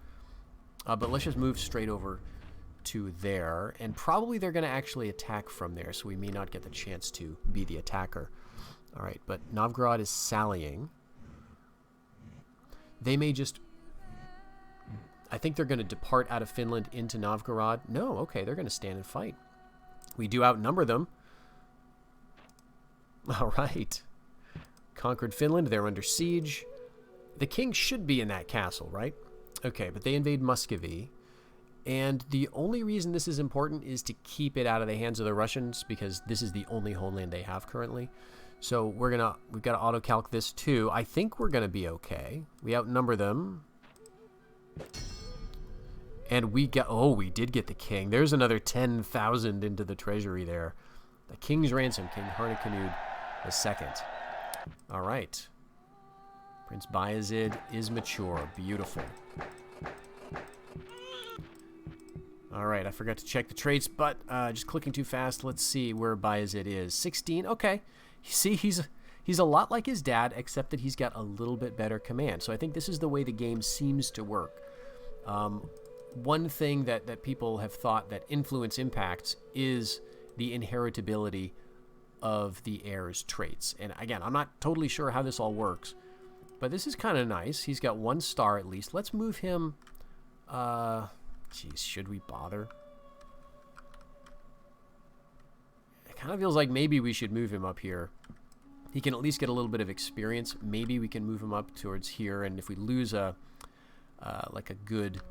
but let's just move straight over to there, and probably they're going to actually attack from there, so we may not get the chance to be the attacker. All right, but Novgorod is sallying. They may just... I think they're going to depart out of Finland into Novgorod. No, okay, they're going to stand and fight. We do outnumber them. All right. Conquered Finland. They're under siege. The king should be in that castle, right? Okay, but they invade Muscovy. And the only reason this is important is to keep it out of the hands of the Russians, because this is the only homeland they have currently. So we've got to auto-calc this too. I think we're going to be okay. We outnumber them. And we did get the king. There's another 10,000 into the treasury there. The king's ransom, King Harnikanud II. All right. Prince Bayezid is mature. Beautiful. All right, I forgot to check the traits, but just clicking too fast. Let's see where Bayezid is. 16. Okay. You see, he's a lot like his dad, except that he's got a little bit better command. So I think this is the way the game seems to work. One thing that people have thought that influence impacts is the inheritability of the heir's traits. And again, I'm not totally sure how this all works, but this is kind of nice. He's got 1 star at least. Let's move him. Geez, should we bother? It kind of feels like maybe we should move him up here. He can at least get a little bit of experience. Maybe we can move him up towards here, and if we lose like a good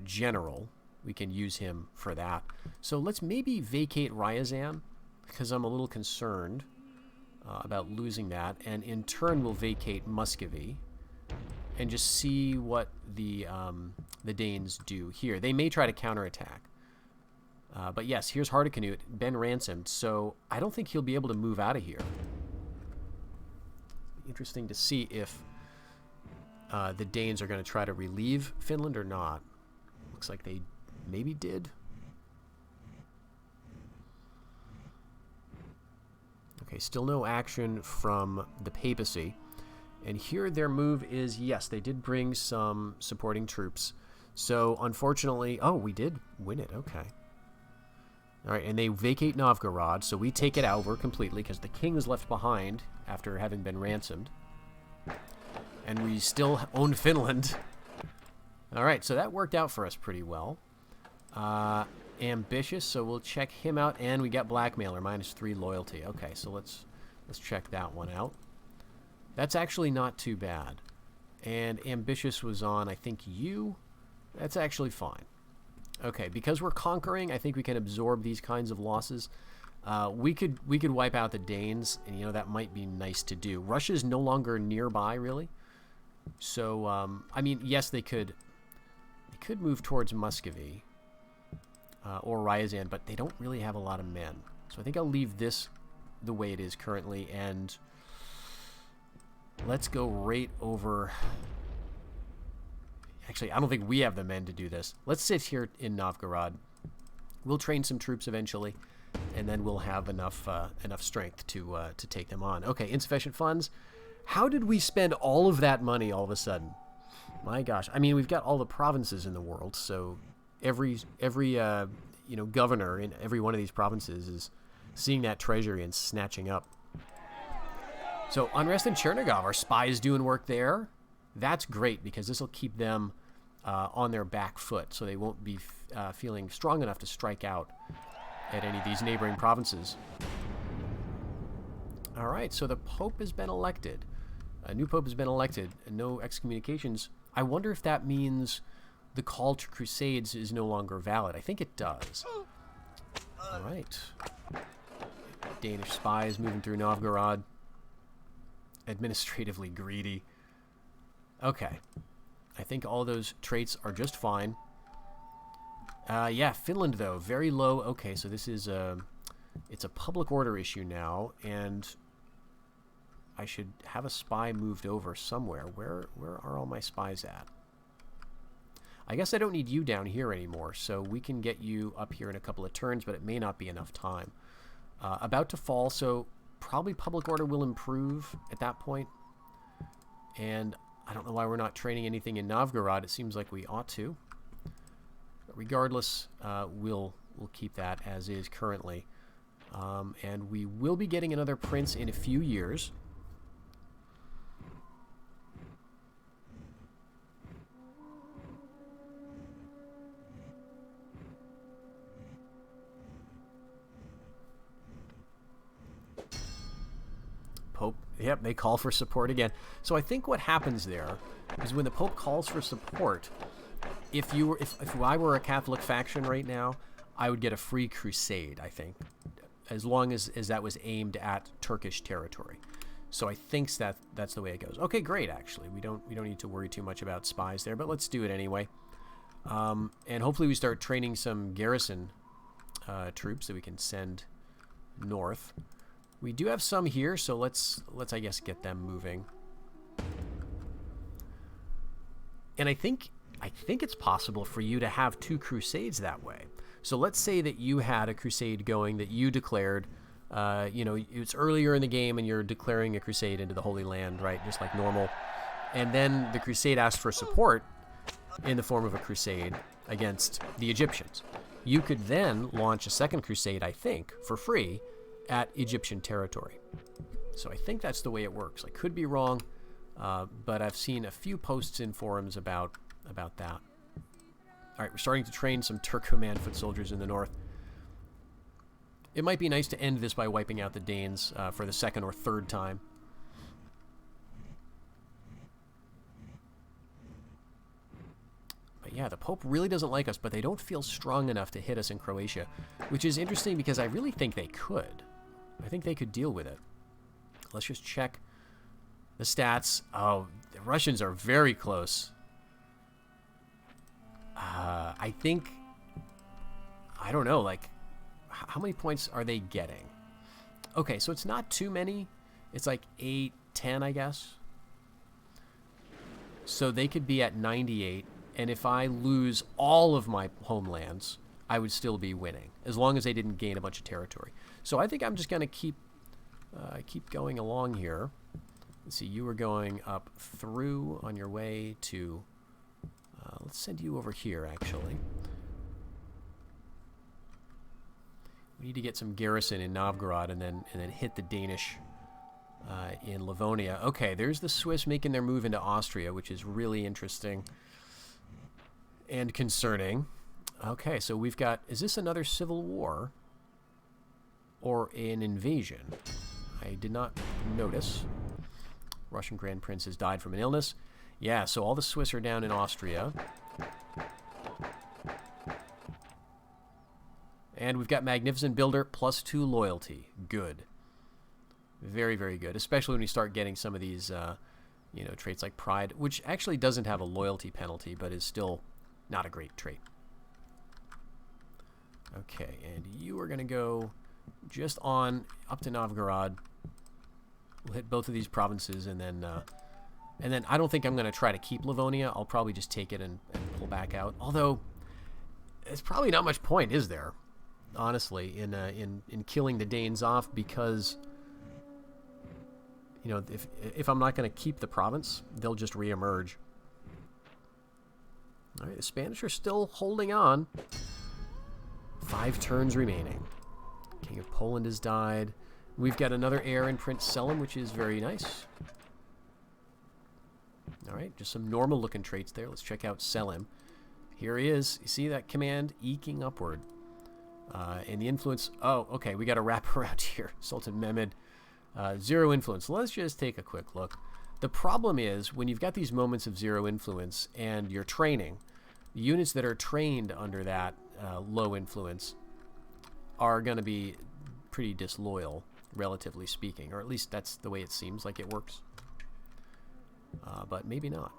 general, we can use him for that. So let's maybe vacate Ryazan, because I'm a little concerned about losing that, and in turn we'll vacate Muscovy and just see what the Danes do here. They may try to counterattack. But yes, here's Hardicanute, been ransomed, so I don't think he'll be able to move out of here. Interesting to see if the Danes are going to try to relieve Finland or not. Looks like they maybe did. Okay, still no action from the papacy. And here their move is, yes, they did bring some supporting troops. So, unfortunately... Oh, we did win it. Okay. All right, and they vacate Novgorod, so we take it over completely because the king is left behind after having been ransomed. And we still own Finland. All right, so that worked out for us pretty well. Ambitious, so we'll check him out. And we got Blackmailer, -3 loyalty. Okay, so let's check that one out. That's actually not too bad. And Ambitious was on, I think, you. That's actually fine. Okay, because we're conquering, I think we can absorb these kinds of losses. We could wipe out the Danes, and, you know, that might be nice to do. Russia's no longer nearby, really. So, I mean, yes, they could move towards Muscovy or Ryazan, but they don't really have a lot of men. So I think I'll leave this the way it is currently, and let's go right over... Actually, I don't think we have the men to do this. Let's sit here in Novgorod. We'll train some troops eventually, and then we'll have enough strength to take them on. Okay, insufficient funds. How did we spend all of that money all of a sudden? My gosh. I mean, we've got all the provinces in the world, so every governor in every one of these provinces is seeing that treasury and snatching up. So unrest in Chernigov, our spies doing work there. That's great because this will keep them on their back foot, so they won't be feeling strong enough to strike out at any of these neighboring provinces. All right, so the Pope has been elected. A new Pope has been elected, and no excommunications. I wonder if that means the call to crusades is no longer valid. I think it does. All right. Danish spies moving through Novgorod. Administratively greedy. Okay. I think all those traits are just fine. Yeah, Finland, though. Very low. Okay, so this is it's a public order issue now, and I should have a spy moved over somewhere. Where are all my spies at? I guess I don't need you down here anymore, so we can get you up here in a couple of turns, but it may not be enough time. About to fall, so probably public order will improve at that point. And I don't know why we're not training anything in Novgorod. It seems like we ought to. But regardless, we'll keep that as is currently. And we will be getting another prince in a few years. Pope, yep, they call for support again. So I think what happens there is when the Pope calls for support, if I were a Catholic faction right now, I would get a free crusade, I think, as long as that was aimed at Turkish territory. So I think that's the way it goes. Okay, great, actually. We don't need to worry too much about spies there, but let's do it anyway. And hopefully we start training some garrison troops that we can send north. We do have some here, so let's I guess get them moving. And I think it's possible for you to have two crusades that way. So let's say that you had a crusade going that you declared, it's earlier in the game and you're declaring a crusade into the Holy Land, right? Just like normal. And then the crusade asked for support in the form of a crusade against the Egyptians. You could then launch a second crusade, I think, for free at Egyptian territory. So I think that's the way it works. I could be wrong, but I've seen a few posts in forums about that. All right, we're starting to train some Turkoman foot soldiers in the north. It might be nice to end this by wiping out the Danes for the second or third time. But yeah, the Pope really doesn't like us, but they don't feel strong enough to hit us in Croatia, which is interesting because I really think they could. I think they could deal with it. Let's just check the stats. Oh, the Russians are very close. I think, I don't know, like, how many points are they getting? Okay, so it's not too many. It's like 8, 10, I guess. So they could be at 98, and if I lose all of my homelands, I would still be winning, as long as they didn't gain a bunch of territory. So I think I'm just going to keep going along here. Let's see, you were going up through on your way to... let's send you over here, actually. We need to get some garrison in Novgorod and then hit the Danish in Livonia. Okay, there's the Swiss making their move into Austria, which is really interesting and concerning. Okay, so we've got... Is this another civil war? Or an invasion? I did not notice. Russian Grand Prince has died from an illness. Yeah, so all the Swiss are down in Austria. And we've got Magnificent Builder +2 loyalty. Good. Very, very good. Especially when we start getting some of these, traits like Pride, which actually doesn't have a loyalty penalty, but is still not a great trait. Okay, and you are going to go just on up to Novgorod. We'll hit both of these provinces and then And then I don't think I'm going to try to keep Livonia. I'll probably just take it and pull back out. Although, there's probably not much point, is there? Honestly, in killing the Danes off, because, you know, if I'm not going to keep the province, they'll just reemerge. All right, the Spanish are still holding on. 5 turns remaining. King of Poland has died. We've got another heir in Prince Selim, which is very nice. All right, just some normal-looking traits there. Let's check out Selim. Here he is. You see that command? Eking upward. And the influence... Oh, okay, we got to wrap around here. Sultan Mehmed. 0 influence. Let's just take a quick look. The problem is, when you've got these moments of 0 influence and you're training, the units that are trained under that low influence are going to be pretty disloyal, relatively speaking. Or at least that's the way it seems like it works. But maybe not.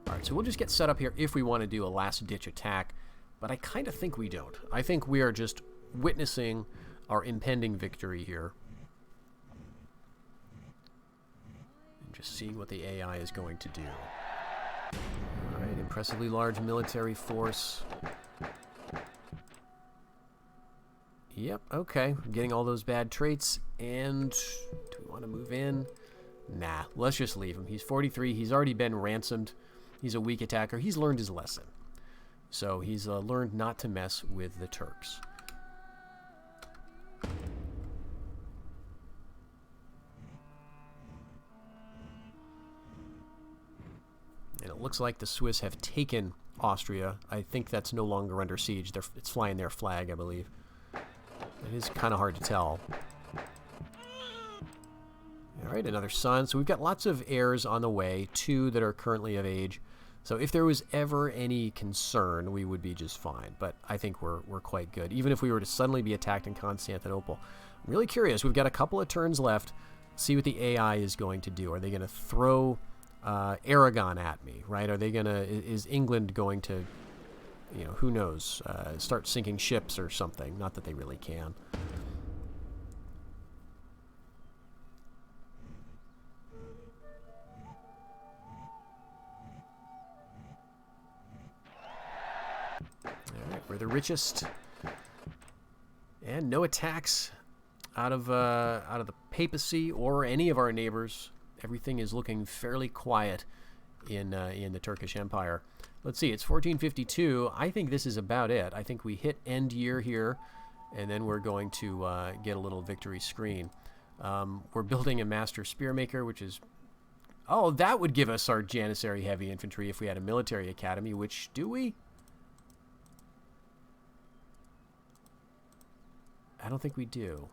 Alright, so we'll just get set up here if we want to do a last-ditch attack. But I kind of think we don't. I think we are just witnessing our impending victory here. And just seeing what the AI is going to do. Alright, impressively large military force. Yep, okay. We're getting all those bad traits. And do we want to move in? Nah, let's just leave him. He's 43. He's already been ransomed. He's a weak attacker. He's learned his lesson. So he's learned not to mess with the Turks. And it looks like the Swiss have taken Austria. I think that's no longer under siege. It's flying their flag, I believe. It is kind of hard to tell. Alright, another son. So we've got lots of heirs on the way, 2 that are currently of age. So if there was ever any concern, we would be just fine. But I think we're quite good. Even if we were to suddenly be attacked in Constantinople. I'm really curious. We've got a couple of turns left. See what the AI is going to do. Are they going to throw Aragon at me, right? Are they going to... Is England going to, you know, who knows, start sinking ships or something? Not that they really can. We're the richest, and no attacks out of the papacy or any of our neighbors. Everything is looking fairly quiet in the Turkish Empire. Let's see, it's 1452. I think this is about it. I think we hit end year here, and then we're going to get a little victory screen. We're building a master spearmaker, which is... Oh, that would give us our Janissary heavy infantry if we had a military academy, which do we? I don't think we do.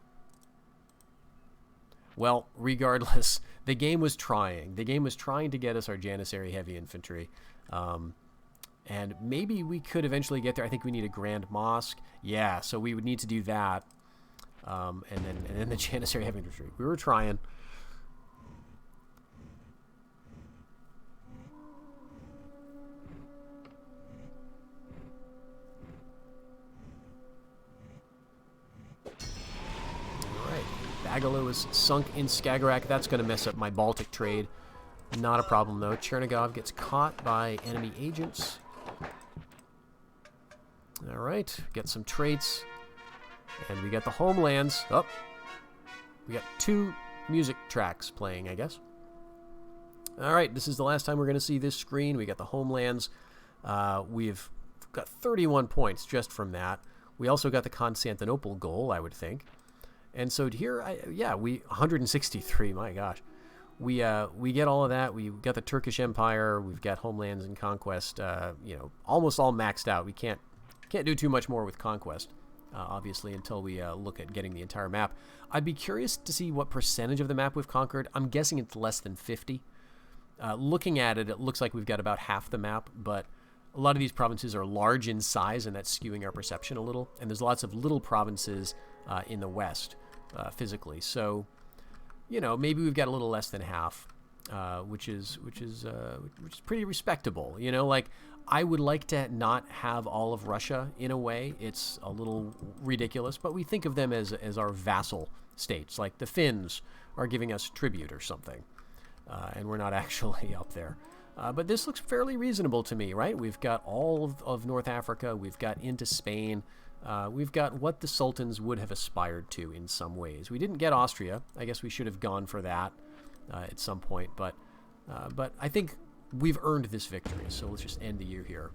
Well, regardless, the game was trying. The game was trying to get us our Janissary heavy infantry. And maybe we could eventually get there. I think we need a Grand Mosque. Yeah, so we would need to do that. And then the Janissary heavy infantry. We were trying. Bagalo is sunk in Skagerrak. That's going to mess up my Baltic trade. Not a problem, though. Chernigov gets caught by enemy agents. All right, get some traits. And we got the homelands. Oh, we got 2 music tracks playing, I guess. All right, this is the last time we're going to see this screen. We got the homelands. We've got 31 points just from that. We also got the Constantinople goal, I would think. And so here, we 163. My gosh, we get all of that. We got the Turkish Empire. We've got homelands and conquest. You know, almost all maxed out. We can't do too much more with conquest, obviously, until we look at getting the entire map. I'd be curious to see what percentage of the map we've conquered. I'm guessing it's less than 50. Looking at it, it looks like we've got about half the map, but a lot of these provinces are large in size, and that's skewing our perception a little. And there's lots of little provinces in the west. Physically, so you know, maybe we've got a little less than half, which is pretty respectable. You know, like I would like to not have all of Russia in a way. It's a little ridiculous, but we think of them as our vassal states, like the Finns are giving us tribute or something. and we're not actually up there. But this looks fairly reasonable to me, right? We've got all of North Africa. We've got into Spain. We've got what the sultans would have aspired to in some ways. We didn't get Austria. I guess we should have gone for that at some point. But I think we've earned this victory. So let's just end the year here.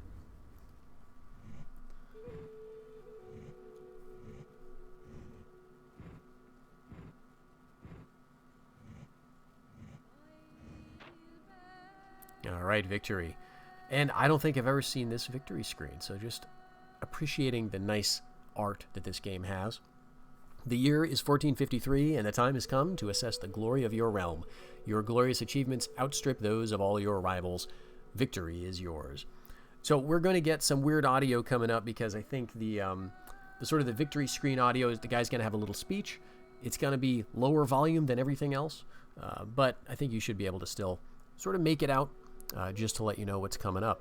All right, victory. And I don't think I've ever seen this victory screen, so just appreciating the nice art that this game has. The year is 1453, and the time has come to assess the glory of your realm. Your glorious achievements outstrip those of all your rivals. Victory is yours. So we're going to get some weird audio coming up because I think the sort of the victory screen audio is the guy's going to have a little speech. It's going to be lower volume than everything else, but I think you should be able to still sort of make it out. Just to let you know what's coming up.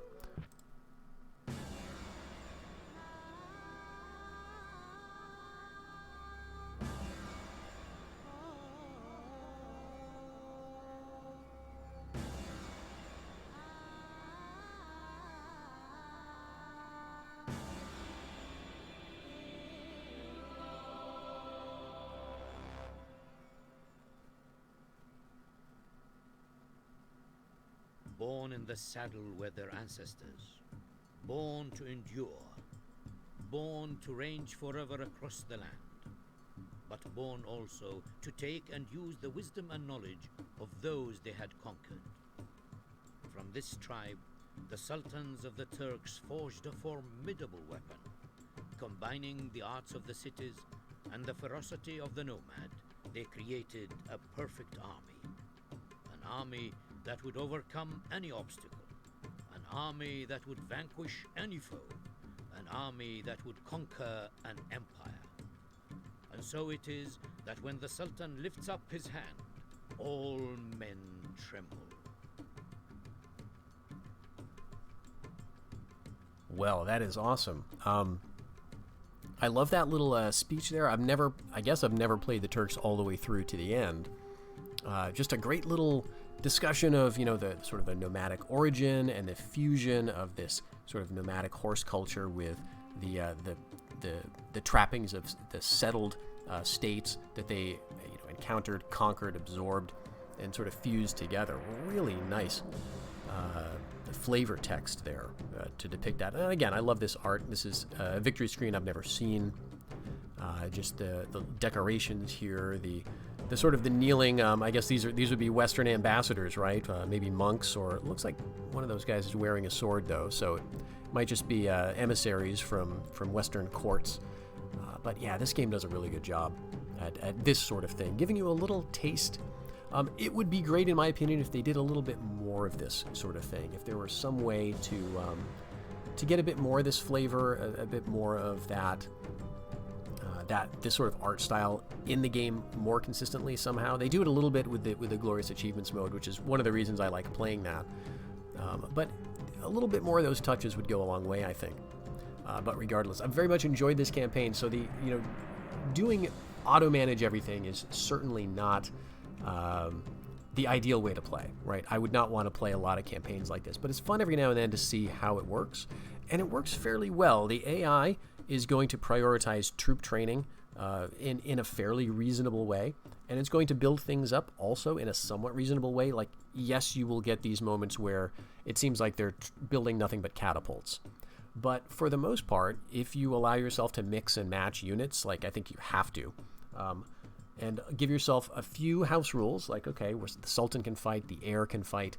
Born in the saddle were their ancestors, born to endure, born to range forever across the land, but born also to take and use the wisdom and knowledge of those they had conquered. From this tribe, the sultans of the Turks forged a formidable weapon, combining the arts of the cities and the ferocity of the nomad. They created a perfect army, an army that would overcome any obstacle, an army that would vanquish any foe, an army that would conquer an empire. And so it is that when the Sultan lifts up his hand, all men tremble. Well, that is awesome. I love that little speech there. I guess I've never played the Turks all the way through to the end. Just a great little discussion of, the sort of the nomadic origin and the fusion of this sort of nomadic horse culture with the trappings of the settled states that they encountered, conquered, absorbed, and sort of fused together. Really nice flavor text there to depict that. And again, I love this art. This is a victory screen I've never seen. Just the decorations here, the sort of the kneeling. I guess these would be Western ambassadors, right? Maybe monks, or it looks like one of those guys is wearing a sword though, so it might just be emissaries from Western courts. But yeah, this game does a really good job at this sort of thing, giving you a little taste. It would be great, in my opinion, if they did a little bit more of this sort of thing. If there were some way to get a bit more of this flavor, a bit more of this sort of art style in the game more consistently somehow. They do it a little bit with the Glorious Achievements mode, which is one of the reasons I like playing that. But a little bit more of those touches would go a long way, I think. But regardless, I've very much enjoyed this campaign. So doing auto-manage everything is certainly not the ideal way to play, right? I would not want to play a lot of campaigns like this, but it's fun every now and then to see how it works. And it works fairly well. The AI is going to prioritize troop training in a fairly reasonable way, and it's going to build things up also in a somewhat reasonable way. Like, yes, you will get these moments where it seems like they're building nothing but catapults. But for the most part, if you allow yourself to mix and match units, like I think you have to, and give yourself a few house rules, like, okay, where the Sultan can fight, the heir can fight,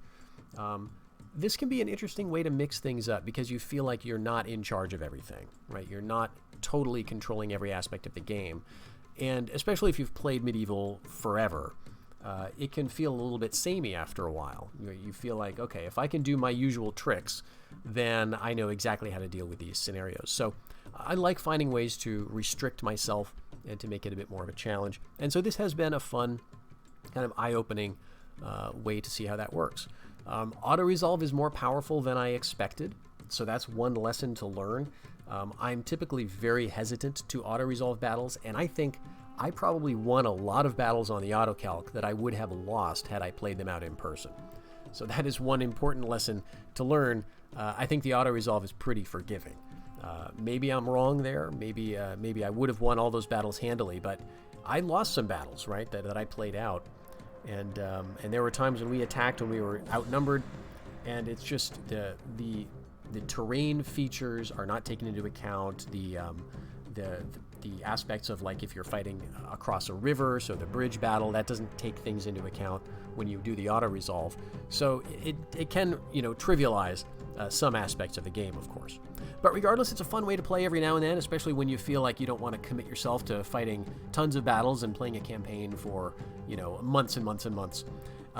this can be an interesting way to mix things up because you feel like you're not in charge of everything, right? You're not totally controlling every aspect of the game. And especially if you've played Medieval forever, it can feel a little bit samey after a while. You feel like, okay, if I can do my usual tricks, then I know exactly how to deal with these scenarios. So I like finding ways to restrict myself and to make it a bit more of a challenge. And so this has been a fun, kind of eye-opening way to see how that works. Auto-resolve is more powerful than I expected, so that's one lesson to learn. I'm typically very hesitant to auto-resolve battles, and I think I probably won a lot of battles on the autocalc that I would have lost had I played them out in person. So that is one important lesson to learn. I think the auto-resolve is pretty forgiving. Maybe I'm wrong there. Maybe I would have won all those battles handily, but I lost some battles, right, that I played out. And there were times when we attacked when we were outnumbered, and it's just the terrain features are not taken into account. The aspects of, like, if you're fighting across a river, so the bridge battle, that doesn't take things into account when you do the auto-resolve. So it can, trivialize some aspects of the game, of course. But regardless, it's a fun way to play every now and then, especially when you feel like you don't want to commit yourself to fighting tons of battles and playing a campaign for, months and months and months.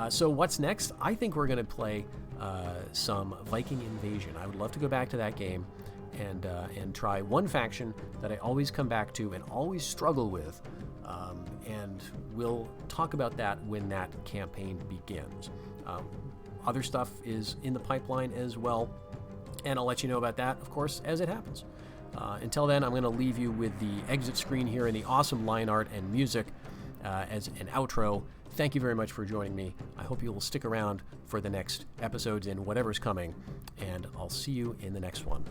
So what's next? I think we're going to play some Viking Invasion. I would love to go back to that game and try one faction that I always come back to and always struggle with, and we'll talk about that when that campaign begins. Other stuff is in the pipeline as well, and I'll let you know about that, of course, as it happens. Until then, I'm going to leave you with the exit screen here and the awesome line art and music as an outro. Thank you very much for joining me. I hope you will stick around for the next episodes and whatever's coming, and I'll see you in the next one.